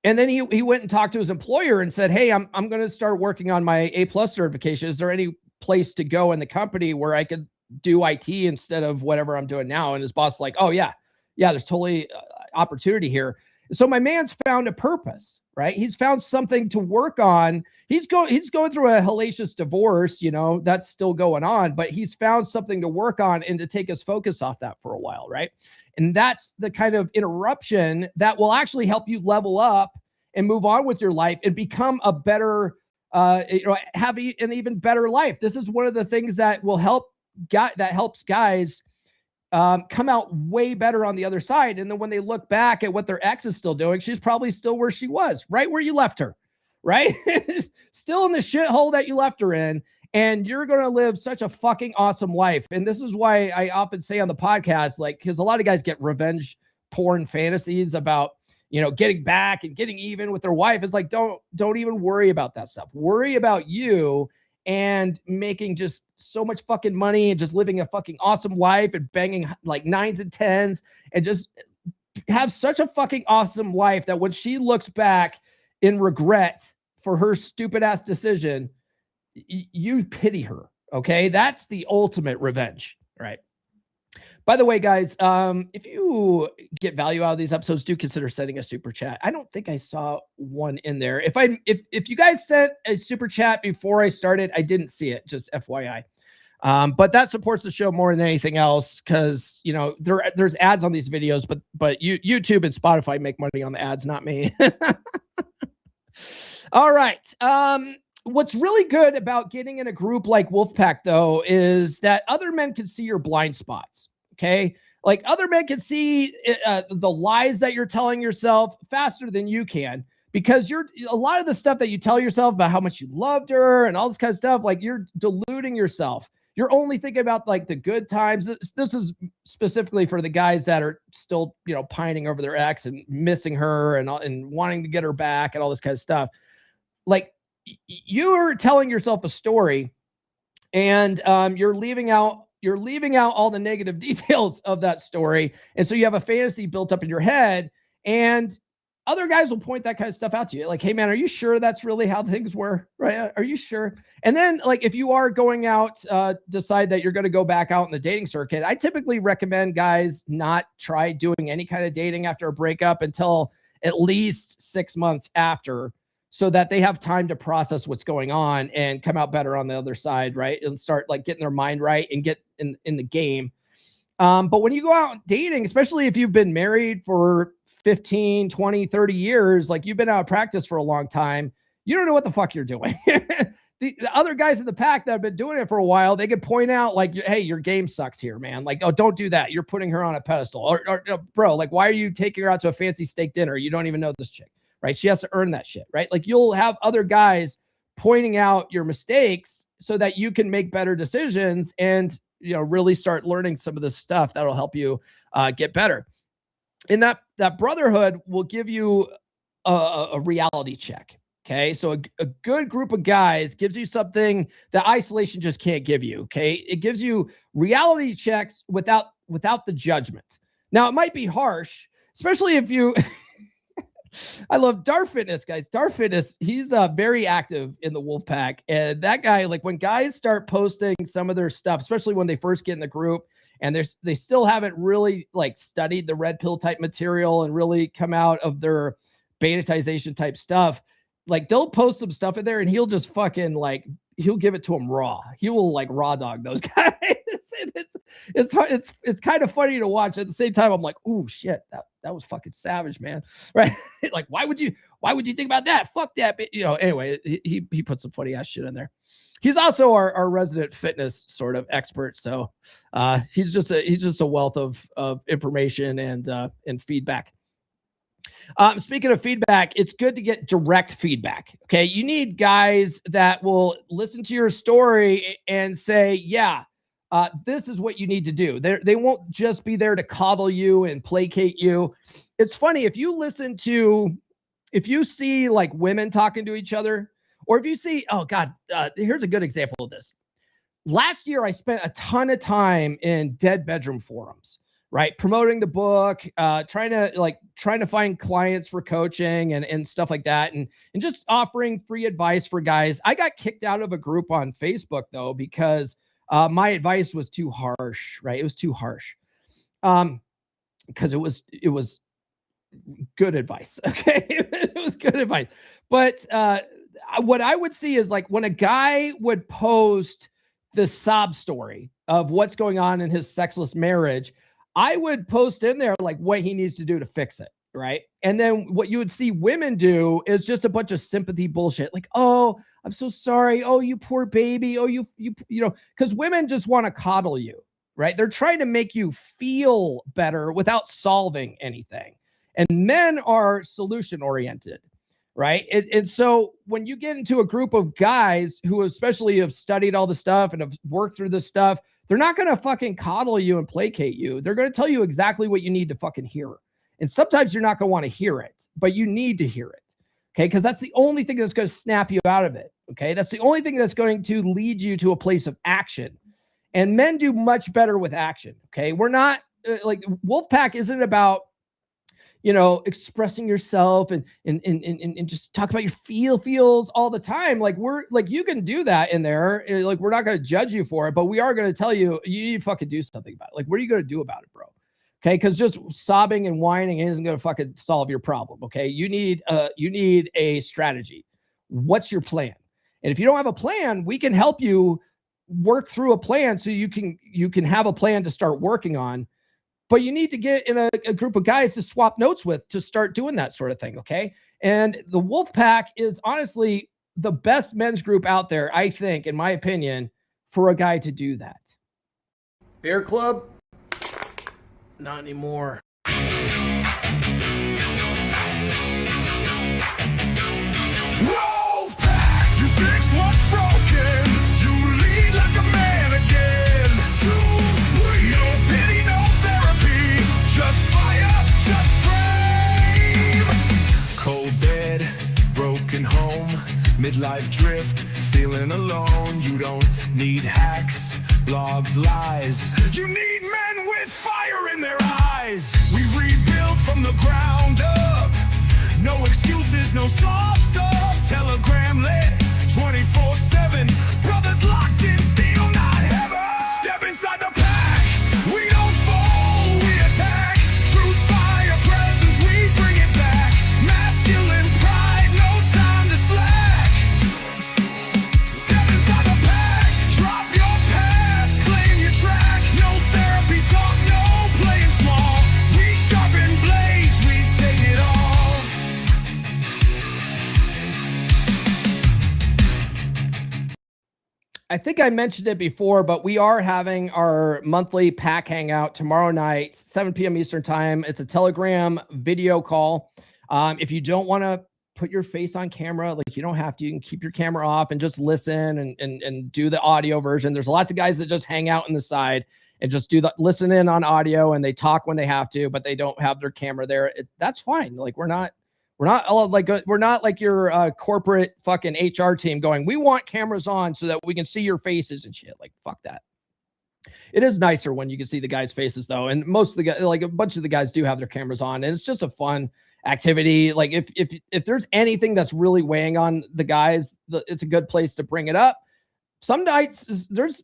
then he went and talked to his employer and said, hey, I'm going to start working on my A+ certification. Is there any place to go in the company where I could do IT instead of whatever I'm doing now? And his boss is like, oh yeah, there's totally opportunity here. So my man's found a purpose, right? He's found something to work on. He's going through a hellacious divorce, that's still going on, but he's found something to work on and to take his focus off that for a while, right? And that's the kind of interruption that will actually help you level up and move on with your life and become a better, have an even better life. This is one of the things that will helps guys come out way better on the other side. And then when they look back at what their ex is still doing, she's probably still where she was, right where you left her, right? Still in the shithole that you left her in. And you're going to live such a fucking awesome life. And this is why I often say on the podcast, like, because a lot of guys get revenge porn fantasies about, getting back and getting even with their wife. It's like, don't even worry about that stuff. Worry about you and making just so much fucking money and just living a fucking awesome life and banging like 9s and 10s and just have such a fucking awesome life that when she looks back in regret for her stupid ass decision, you pity her. Okay. That's the ultimate revenge. Right. By the way, guys, if you get value out of these episodes, do consider sending a super chat. I don't think I saw one in there. If you guys sent a super chat before I started, I didn't see it, just FYI. But that supports the show more than anything else because, there's ads on these videos, but YouTube and Spotify make money on the ads, not me. All right. What's really good about getting in a group like Wolfpack, though, is that other men can see your blind spots. Okay. Like other men can see the lies that you're telling yourself faster than you can, because a lot of the stuff that you tell yourself about how much you loved her and all this kind of stuff, like you're deluding yourself. You're only thinking about like the good times. This is specifically for the guys that are still, pining over their ex and missing her and wanting to get her back and all this kind of stuff. Like you're telling yourself a story and you're leaving out all the negative details of that story. And so you have a fantasy built up in your head, and other guys will point that kind of stuff out to you. Like, hey man, are you sure that's really how things were? Right. Are you sure? And then like, if you are going out, decide that you're going to go back out in the dating circuit, I typically recommend guys not try doing any kind of dating after a breakup until at least 6 months after, so that they have time to process what's going on and come out better on the other side, right? And start like getting their mind right and get in the game. But when you go out dating, especially if you've been married for 15, 20, 30 years, like you've been out of practice for a long time, you don't know what the fuck you're doing. The other guys in the pack that have been doing it for a while, they could point out like, hey, your game sucks here, man. Like, oh, don't do that. You're putting her on a pedestal. Or bro, like, why are you taking her out to a fancy steak dinner? You don't even know this chick. Right? She has to earn that shit, right? Like you'll have other guys pointing out your mistakes so that you can make better decisions and, really start learning some of this stuff that'll help you get better. And that brotherhood will give you a reality check. Okay. So a good group of guys gives you something that isolation just can't give you. Okay. It gives you reality checks without the judgment. Now it might be harsh, especially if you, I love Dart Fitness, guys. Dart Fitness, he's very active in the Wolfpack. And that guy, like when guys start posting some of their stuff, especially when they first get in the group and they still haven't really like studied the red pill type material and really come out of their banetization type stuff, like they'll post some stuff in there and he'll just fucking like, he'll give it to them raw. He will like raw dog those guys. It's kind of funny to watch. At the same time, I'm like, ooh, shit, that was fucking savage, man. Right? Like, why would you think about that? Fuck that. You know, anyway, he put some funny ass shit in there. He's also our resident fitness sort of expert. So he's just a wealth of information and feedback. Speaking of feedback, it's good to get direct feedback. Okay. You need guys that will listen to your story and say, yeah, this is what you need to do. They won't just be there to coddle you and placate you. It's funny. If you see like women talking to each other, or if you see, oh God, here's a good example of this. Last year, I spent a ton of time in dead bedroom forums, right? Promoting the book, trying to find clients for coaching and stuff like that. And just offering free advice for guys. I got kicked out of a group on Facebook though, because my advice was too harsh, right? It was too harsh. Because it was good advice. Okay. It was good advice. But what I would see is like when a guy would post the sob story of what's going on in his sexless marriage, I would post in there like what he needs to do to fix it. Right. And then what you would see women do is just a bunch of sympathy bullshit. Like, oh, I'm so sorry. Oh, you poor baby. Oh, you know, because women just want to coddle you. Right. They're trying to make you feel better without solving anything. And men are solution oriented. Right. And so when you get into a group of guys who especially have studied all the stuff and have worked through this stuff, they're not going to fucking coddle you and placate you. They're going to tell you exactly what you need to fucking hear. And sometimes you're not going to want to hear it, but you need to hear it. Okay. Because that's the only thing that's going to snap you out of it. Okay. That's the only thing that's going to lead you to a place of action. And men do much better with action. Okay. We're not like Wolfpack isn't about, you know, expressing yourself and just talk about your feels all the time. Like we're like, you can do that in there. Like, we're not going to judge you for it, but we are going to tell you, you need to fucking do something about it. Like, what are you going to do about it, bro? Okay. Cause just sobbing and whining isn't going to fucking solve your problem. Okay. You need a strategy. What's your plan? And if you don't have a plan, we can help you work through a plan so you can have a plan to start working on. But you need to get in a group of guys to swap notes with to start doing that sort of thing, okay? And the Wolfpack is honestly the best men's group out there, I think, in my opinion, for a guy to do that. Beer club? Not anymore. Wolfpack, you fix what's broken. You lead like a man again. No pity, no therapy. Just fire, just frame. Cold bed, broken home, midlife drift, feeling alone. You don't need hacks, blogs, lies. You need men with fire in their eyes. We rebuild from the ground up. No excuses, no soft stuff. Telegram lit 24/7. Brothers locked in steel, not heaven. Step inside the pack. We don't fall, we attack. Truth, fire, presence, we bring it back. Masculine pride, no time to slack. Step inside the pack. Drop your past, claim your track. No therapy talk, no playing small. We sharpen blades, we take it all. I think I mentioned it before, but we are having our monthly pack hangout tomorrow night, 7 p.m. Eastern time. It's a Telegram video call. If you don't want to put your face on camera, like you don't have to, you can keep your camera off and just listen and do the audio version. There's lots of guys that just hang out on the side and just listen in on audio, and they talk when they have to, but they don't have their camera there. That's fine. Like we're not like your corporate fucking HR team going, we want cameras on so that we can see your faces and shit. Like, fuck that. It is nicer when you can see the guys' faces though. And most of the guys, like a bunch of the guys do have their cameras on, and it's just a fun activity. Like if there's anything that's really weighing on the guys, it's a good place to bring it up. Some nights there's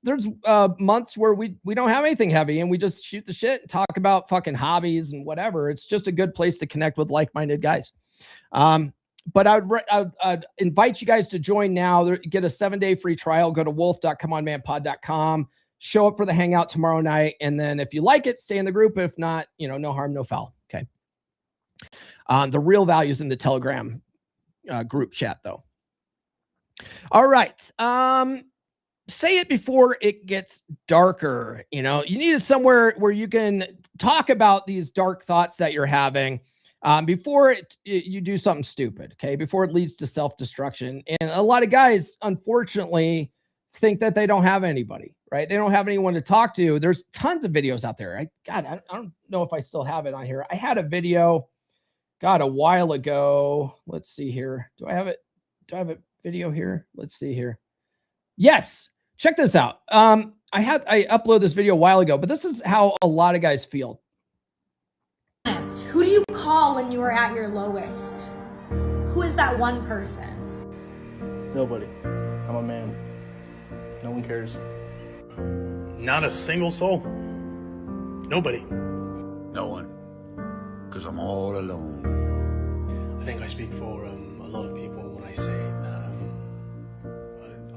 months where we don't have anything heavy and we just shoot the shit and talk about fucking hobbies and whatever. It's just a good place to connect with like-minded guys. But I'd invite you guys to join now. Get a 7-day free trial. Go to wolf.comeonmanpod.com. Show up for the hangout tomorrow night. And then if you like it, stay in the group. If not, no harm, no foul. Okay. The real value is in the Telegram group chat, though. All right. Say it before it gets darker. You know, you need somewhere where you can talk about these dark thoughts that you're having before you do something stupid. Okay. Before it leads to self-destruction. And a lot of guys, unfortunately, think that they don't have anybody, right? They don't have anyone to talk to. There's tons of videos out there. I don't know if I still have it on here. I had a video, a while ago. Let's see here. Do I have it? Do I have a video here? Let's see here. Yes. Check this out. I uploaded this video a while ago, but this is how a lot of guys feel. Who do you call when you are at your lowest? Who is that one person? Nobody. I'm a man. No one cares. Not a single soul. Nobody. No one. Because I'm all alone. I think I speak for a lot of people when I say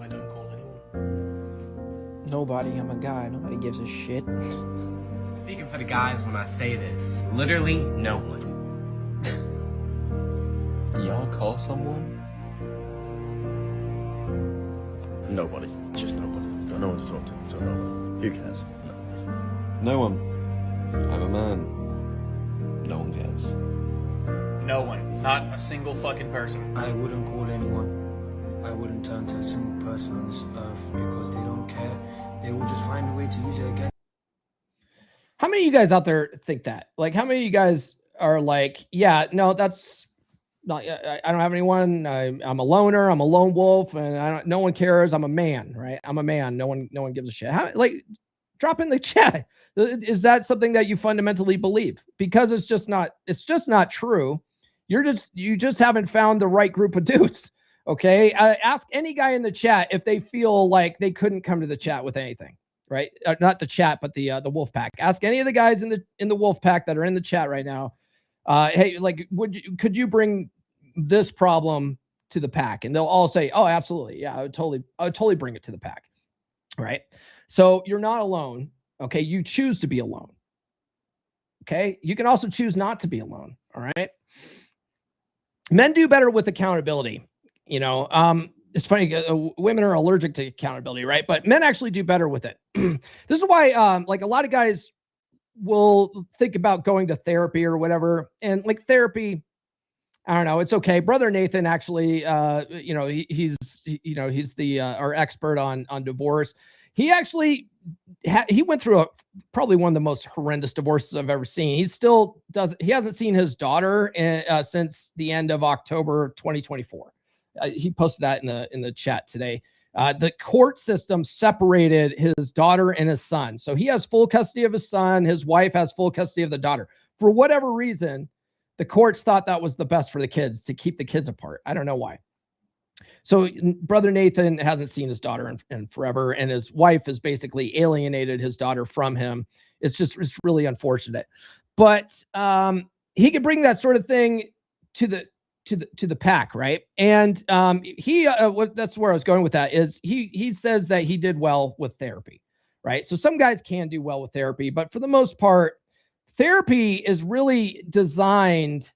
I don't call anyone. Nobody. I'm a guy. Nobody gives a shit. Speaking for the guys when I say this, literally no one. Y'all call someone? Nobody. Just nobody. Got no one to talk to, so nobody. You guys? Nobody. No one. I'm a man. No one cares. No one. Not a single fucking person. I wouldn't call anyone. I wouldn't turn to a single person on this earth because they don't care. They will just find a way to use it again. How many of you guys out there think that? Like, how many of you guys are like, yeah, no, that's not, I don't have anyone. I'm a loner. I'm a lone wolf, and no one cares. I'm a man, right? I'm a man. No one gives a shit. Drop in the chat. Is that something that you fundamentally believe? Because it's just not true. You just haven't found the right group of dudes. Okay. Ask any guy in the chat if they feel like they couldn't come to the chat with anything, right? Not the chat, but the Wolfpack. Ask any of the guys in the Wolfpack that are in the chat right now. Hey, like, could you bring this problem to the pack? And they'll all say, oh, absolutely. Yeah, I would totally bring it to the pack. Right. So you're not alone. Okay. You choose to be alone. Okay. You can also choose not to be alone. All right. Men do better with accountability. You know, it's funny. Women are allergic to accountability, right? But men actually do better with it. This is why, like, a lot of guys will think about going to therapy or whatever. And like therapy, I don't know. It's okay. Brother Nathan actually, he's the our expert on divorce. He actually he went through probably one of the most horrendous divorces I've ever seen. He still does. He hasn't seen his daughter since the end of October 2024. He posted that in the chat today. The court system separated his daughter and his son. So he has full custody of his son. His wife has full custody of the daughter. For whatever reason, the courts thought that was the best for the kids, to keep the kids apart. I don't know why. So Brother Nathan hasn't seen his daughter in forever, and his wife has basically alienated his daughter from him. It's really unfortunate. But he could bring that sort of thing to the pack, right? And that's where I was going with that, is he says that he did well with therapy, right? So some guys can do well with therapy, but for the most part, therapy is really designed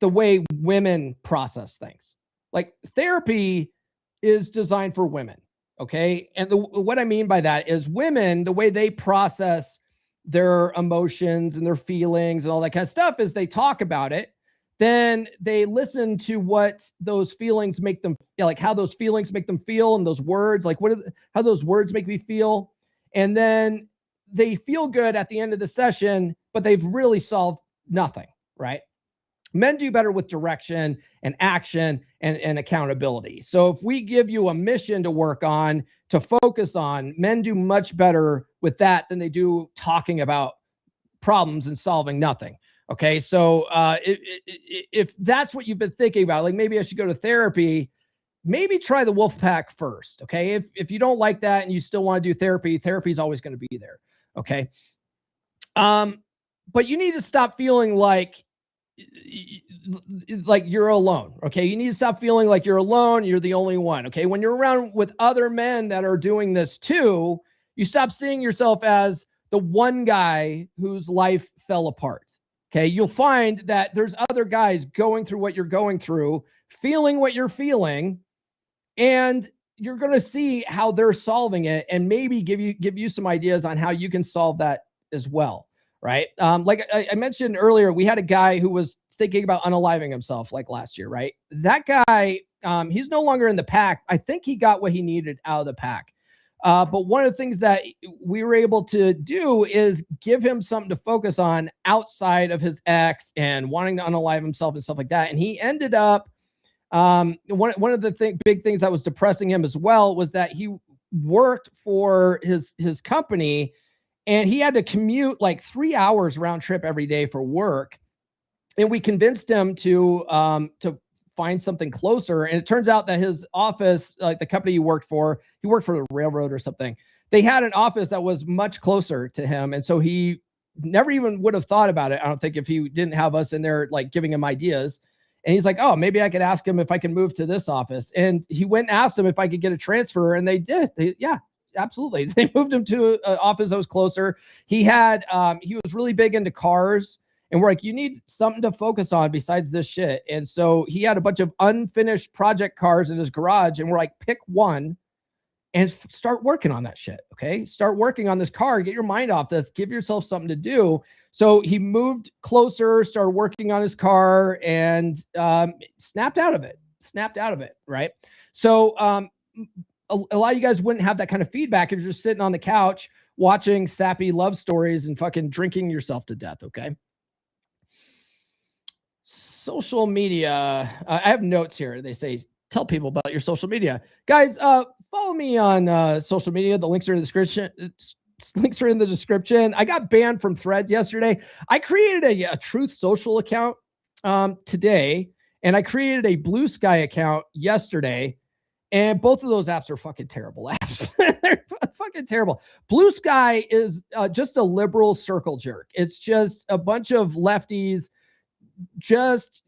the way women process things. Like, therapy is designed for women, okay? And what I mean by that is women, the way they process their emotions and their feelings and all that kind of stuff is they talk about it. Then they listen to what those feelings make them, like how those feelings make them feel, and those words, like how those words make me feel. And then they feel good at the end of the session, but they've really solved nothing, right? Men do better with direction and action and accountability. So if we give you a mission to work on, to focus on, men do much better with that than they do talking about problems and solving nothing. Okay. So if that's what you've been thinking about, like, maybe I should go to therapy, maybe try the Wolfpack first. Okay. If you don't like that and you still want to do therapy, therapy is always going to be there. Okay. But you need to stop feeling like you're alone. Okay. You need to stop feeling like you're alone. You're the only one. Okay. When you're around with other men that are doing this too, you stop seeing yourself as the one guy whose life fell apart. Okay. You'll find that there's other guys going through what you're going through, feeling what you're feeling, and you're going to see how they're solving it and maybe give you some ideas on how you can solve that as well. Right. Like I mentioned earlier, we had a guy who was thinking about unaliving himself like last year. Right. That guy, he's no longer in the pack. I think he got what he needed out of the pack. But one of the things that we were able to do is give him something to focus on outside of his ex and wanting to unalive himself and stuff like that. And he ended up, one of the big things that was depressing him as well was that he worked for his company and he had to commute like 3 hours round trip every day for work. And we convinced him to find something closer. And it turns out that his office, like the company he worked for the railroad or something. They had an office that was much closer to him. And so he never even would have thought about it, I don't think, if he didn't have us in there, like giving him ideas. And he's like, oh, maybe I could ask him if I can move to this office. And he went and asked him if I could get a transfer. And they did. Yeah, absolutely. They moved him to an office that was closer. He was really big into cars. And we're like, you need something to focus on besides this shit. And so he had a bunch of unfinished project cars in his garage. And we're like, pick one and start working on that shit. Okay. Start working on this car. Get your mind off this. Give yourself something to do. So he moved closer, started working on his car, and snapped out of it. Right. So a lot of you guys wouldn't have that kind of feedback if you're just sitting on the couch watching sappy love stories and fucking drinking yourself to death. Okay. Social media. I have notes here. They say, tell people about your social media. Guys, follow me on social media. The links are in the description. I got banned from Threads yesterday. I created a Truth Social account today, and I created a Blue Sky account yesterday. And both of those apps are fucking terrible apps. They're fucking terrible. Blue Sky is just a liberal circle jerk. It's just a bunch of lefties. Just,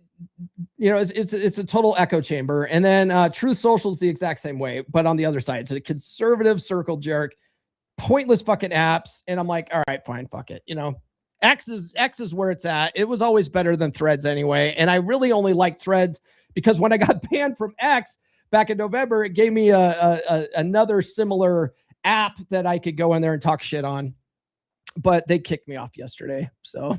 it's a total echo chamber. And then Truth Social is the exact same way, but on the other side. It's a conservative circle jerk, pointless fucking apps. And I'm like, all right, fine, fuck it. X is where it's at. It was always better than Threads anyway. And I really only like Threads because when I got banned from X back in November, it gave me another similar app that I could go in there and talk shit on. But they kicked me off yesterday. So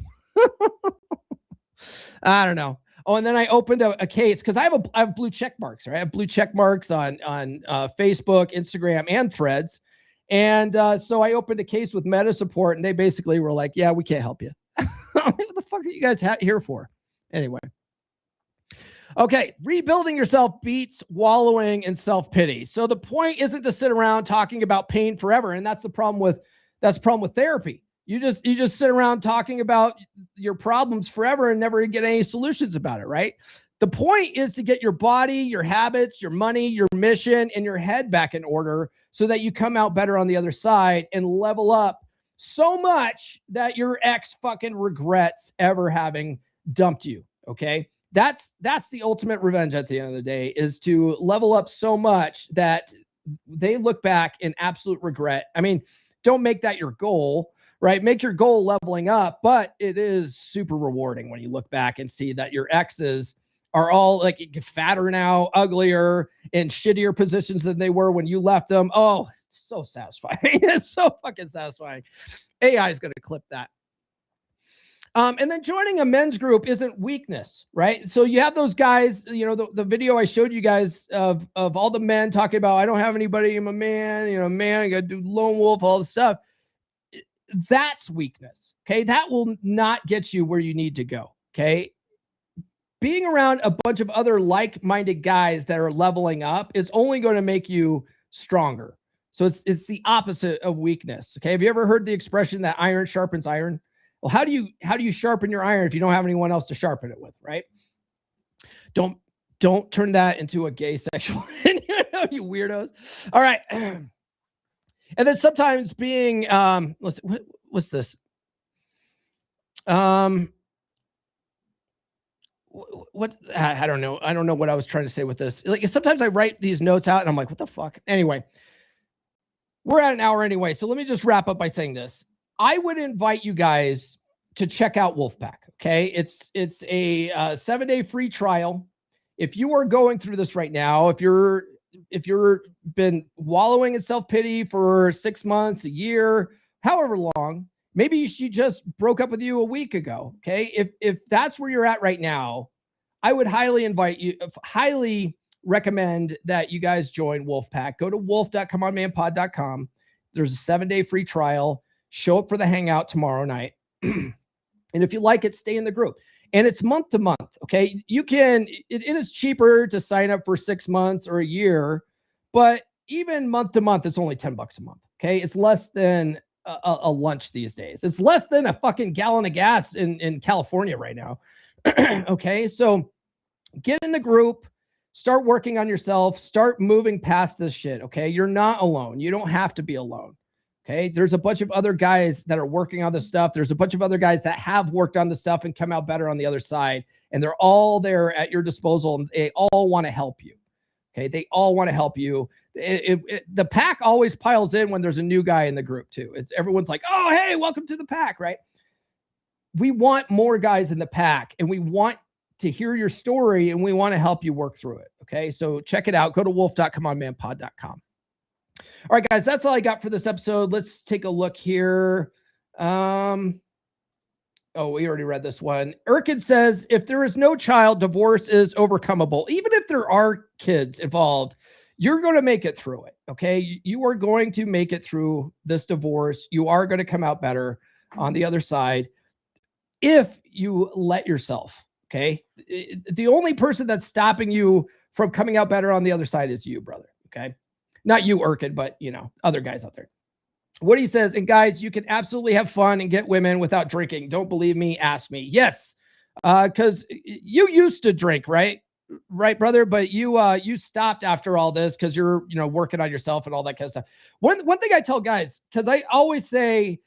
I don't know. Oh, and then I opened a case because I have blue check marks, right? I have blue check marks on Facebook, Instagram, and Threads. And so I opened a case with Meta support, and they basically were like, yeah, we can't help you. What the fuck are you guys here for? Anyway. Okay, rebuilding yourself beats wallowing in self-pity. So the point isn't to sit around talking about pain forever, and that's the problem with therapy. You just sit around talking about your problems forever and never get any solutions about it, right? The point is to get your body, your habits, your money, your mission, and your head back in order so that you come out better on the other side and level up so much that your ex fucking regrets ever having dumped you, okay? That's the ultimate revenge at the end of the day, is to level up so much that they look back in absolute regret. I mean, don't make that your goal, right? Make your goal leveling up, but it is super rewarding when you look back and see that your exes are all like fatter now, uglier, in shittier positions than they were when you left them. Oh, it's so satisfying. It's so fucking satisfying. AI is going to clip that. And then joining a men's group isn't weakness, right? So you have those guys, the video I showed you guys of all the men talking about, I don't have anybody, I'm a man, man, I got to do lone wolf, all the stuff. That's weakness, okay? That will not get you where you need to go, okay? Being around a bunch of other like-minded guys that are leveling up is only going to make you stronger. So it's the opposite of weakness, okay? Have you ever heard the expression that iron sharpens iron? Well, how do you sharpen your iron if you don't have anyone else to sharpen it with, right? Don't turn that into a gay sexual, you weirdos. All right. And then sometimes being, what's this? What I don't know. I don't know what I was trying to say with this. Like sometimes I write these notes out and I'm like, what the fuck? Anyway, we're at an hour anyway. So let me just wrap up by saying this. I would invite you guys to check out Wolfpack. Okay. It's a 7-day free trial. If you are going through this right now, if you're been wallowing in self-pity for 6 months, a year, however long, maybe she just broke up with you a week ago. Okay. If that's where you're at right now, I would highly recommend that you guys join Wolfpack. Go to wolf.comeonmanpod.com. There's a 7-day free trial. Show up for the hangout tomorrow night. And if you like it, stay in the group. And it's month to month. Okay. It is cheaper to sign up for 6 months or a year, but even month to month, it's only $10 a month. Okay. It's less than a lunch these days. It's less than a fucking gallon of gas in California right now. Okay. So get in the group, start working on yourself, start moving past this shit. Okay. You're not alone. You don't have to be alone. Okay. There's a bunch of other guys that are working on this stuff. There's a bunch of other guys that have worked on the stuff and come out better on the other side. And they're all there at your disposal. And they all want to help you. Okay. They all want to help you. The pack always piles in when there's a new guy in the group too. Everyone's like, oh, hey, welcome to the pack. Right. We want more guys in the pack and we want to hear your story and we want to help you work through it. Okay. So check it out. Go to wolf.comeonmanpod.com. All right, guys, that's all I got for this episode. Let's take a look here. Oh, we already read this one. Erkin says, if there is no child, divorce is overcomable. Even if there are kids involved, you're going to make it through it. Okay. You are going to make it through this divorce. You are going to come out better on the other side if you let yourself. Okay. The only person that's stopping you from coming out better on the other side is you, brother. Okay. Not you, Erkin, but, other guys out there. What he says, and guys, you can absolutely have fun and get women without drinking. Don't believe me? Ask me. Yes, because you used to drink, right? Right, brother? But you stopped after all this because you're, working on yourself and all that kind of stuff. One thing I tell guys, because I always say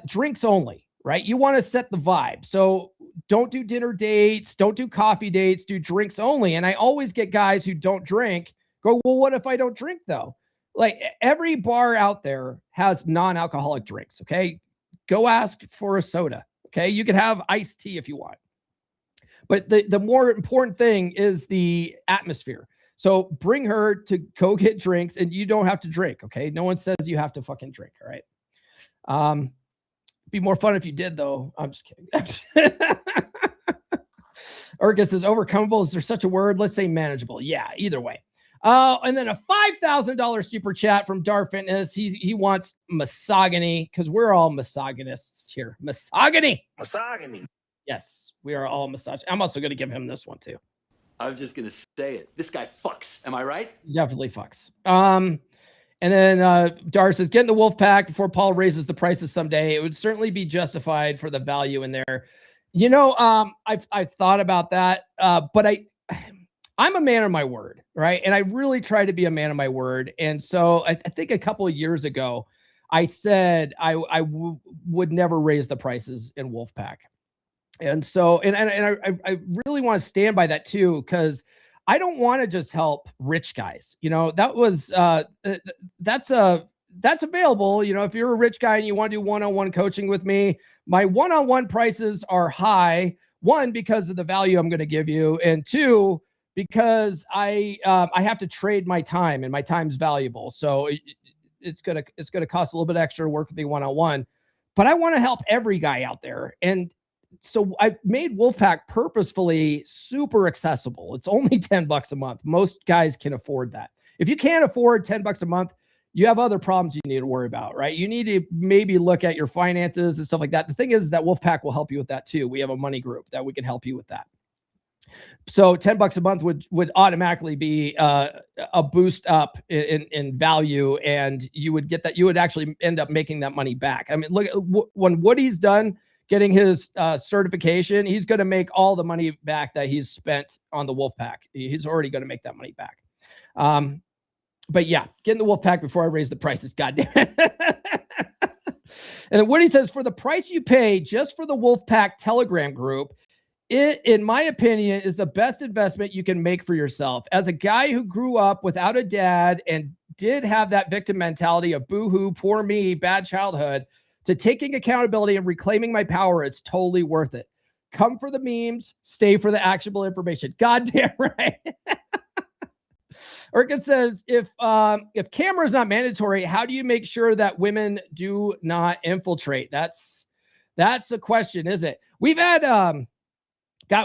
drinks only, right? You want to set the vibe. So don't do dinner dates. Don't do coffee dates. Do drinks only. And I always get guys who don't drink go, well, what if I don't drink though? Like every bar out there has non-alcoholic drinks. Okay. Go ask for a soda. Okay. You can have iced tea if you want. But the more important thing is the atmosphere. So bring her to go get drinks and you don't have to drink. Okay. No one says you have to fucking drink. All right. Be more fun if you did though. I'm just kidding. Ergus says overcomable. Is there such a word? Let's say manageable. Yeah. Either way. And then a $5,000 super chat from Dar Fitness. He wants misogyny because we're all misogynists here. Misogyny. Yes, we are all misogynist. I'm also going to give him this one too. I was just going to say it. This guy fucks. Am I right? Definitely fucks. And then Dar says, get in the Wolfpack before Paul raises the prices someday. It would certainly be justified for the value in there. I've thought about that, but I'm a man of my word, right? And I really try to be a man of my word. And so I think a couple of years ago, I said I would never raise the prices in Wolfpack. And so, and I really want to stand by that too, because I don't want to just help rich guys. That's available. If you're a rich guy and you want to do one-on-one coaching with me, my one-on-one prices are high. One, because of the value I'm going to give you. And two, because I have to trade my time and my time's valuable. So it's going to cost a little bit extra to work with me one-on-one, but I want to help every guy out there. And so I made Wolfpack purposefully super accessible. It's only $10 a month. Most guys can afford that. If you can't afford $10 a month, you have other problems you need to worry about, right? You need to maybe look at your finances and stuff like that. The thing is that Wolfpack will help you with that too. We have a money group that we can help you with that. So $10 a month would automatically be a boost up in value, and you would get that. You would actually end up making that money back. I mean, look when Woody's done getting his certification, he's going to make all the money back that he's spent on the Wolfpack. He's already going to make that money back. But yeah, get in the Wolfpack before I raise the prices. Goddamn. And then Woody says, for the price you pay just for the Wolfpack Telegram group, it, in my opinion, is the best investment you can make for yourself. As a guy who grew up without a dad and did have that victim mentality of boo-hoo, poor me, bad childhood, to taking accountability and reclaiming my power, it's totally worth it. come for the memes, stay for the actionable information. Goddamn right. Urkin says, if camera is not mandatory, how do you make sure that women do not infiltrate? That's a question, isn't it? We've had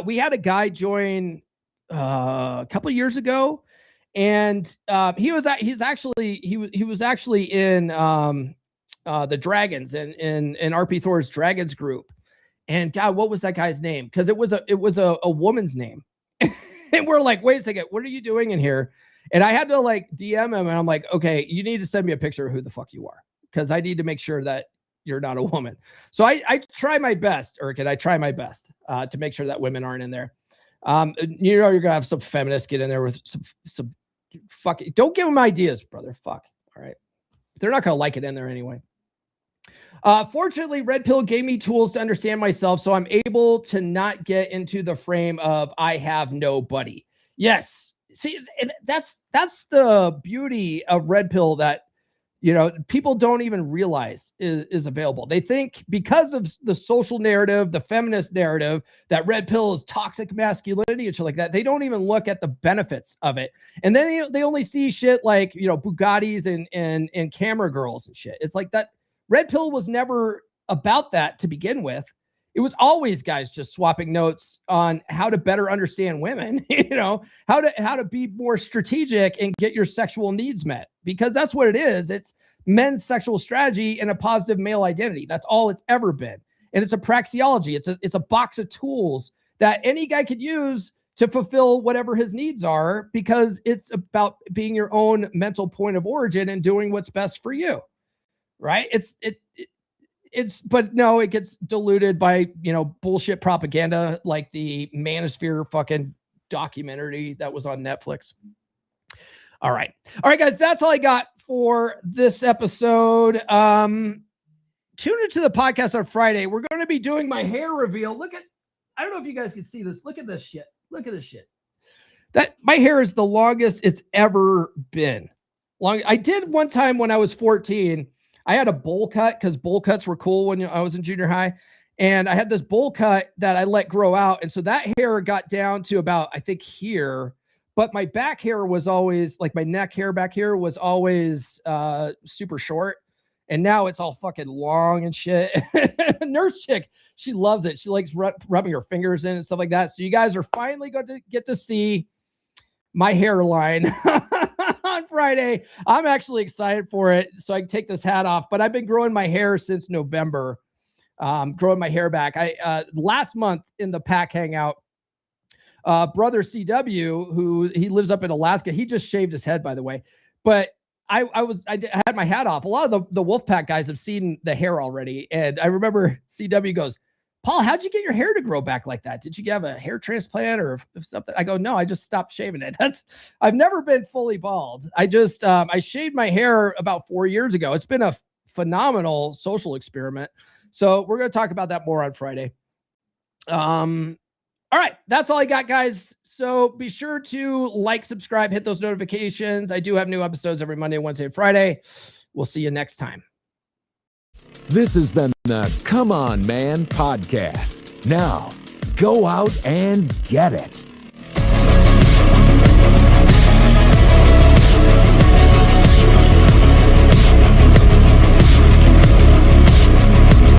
we had a guy join a couple of years ago, and he was actually in the Dragons in RP Thor's Dragons group. And God, what was that guy's name? Because it was a woman's name. And we're like, wait a second, what are you doing in here? And I had to like DM him, and I'm like, okay, you need to send me a picture of who the fuck you are, because I need to make sure that you're not a woman. So I try my best, Urkin. I try my best to make sure that women aren't in there. You're gonna have some feminists get in there with some fucking. Don't give them ideas, brother. Fuck. All right, they're not gonna like it in there anyway. Fortunately, Red Pill gave me tools to understand myself, so I'm able to not get into the frame of I have nobody. Yes. See, that's the beauty of Red Pill that, people don't even realize is available. They think because of the social narrative, the feminist narrative, that Red Pill is toxic masculinity and shit like that. They don't even look at the benefits of it. And then they only see shit like, Bugattis and camera girls and shit. It's like that. Red Pill was never about that to begin with. It was always guys just swapping notes on how to better understand women, how to be more strategic and get your sexual needs met, because that's what it is. It's men's sexual strategy and a positive male identity. That's all it's ever been. And it's a praxeology. It's a box of tools that any guy could use to fulfill whatever his needs are, because it's about being your own mental point of origin and doing what's best for you. Right? But no, it gets diluted by, bullshit propaganda like the Manosphere fucking documentary that was on Netflix. All right, guys, that's all I got for this episode. Tune into the podcast on Friday. We're going to be doing my hair reveal. I don't know if you guys can see this. Look at this shit. That my hair is the longest it's ever been. I did one time when I was 14. I had a bowl cut because bowl cuts were cool when I was in junior high. And I had this bowl cut that I let grow out. And so that hair got down to about, I think, here. But my back hair was always, like my neck hair back here was always super short. And now it's all fucking long and shit. Nurse chick, she loves it. She likes rubbing her fingers in and stuff like that. So you guys are finally going to get to see my hairline on Friday. I'm actually excited for it, so I can take this hat off. But I've been growing my hair since November, growing my hair back. Last month in the pack hangout, brother CW, who he lives up in Alaska, he just shaved his head, by the way. But I had my hat off. A lot of the Wolfpack guys have seen the hair already, and I remember CW goes, Paul, how'd you get your hair to grow back like that? Did you have a hair transplant or something? I go, no, I just stopped shaving it. I've never been fully bald. I just, I shaved my hair about 4 years ago. It's been a phenomenal social experiment. So we're going to talk about that more on Friday. All right. That's all I got, guys. So be sure to like, subscribe, hit those notifications. I do have new episodes every Monday, Wednesday, and Friday. We'll see you next time. This has been the Come On Man podcast. Now, go out and get it.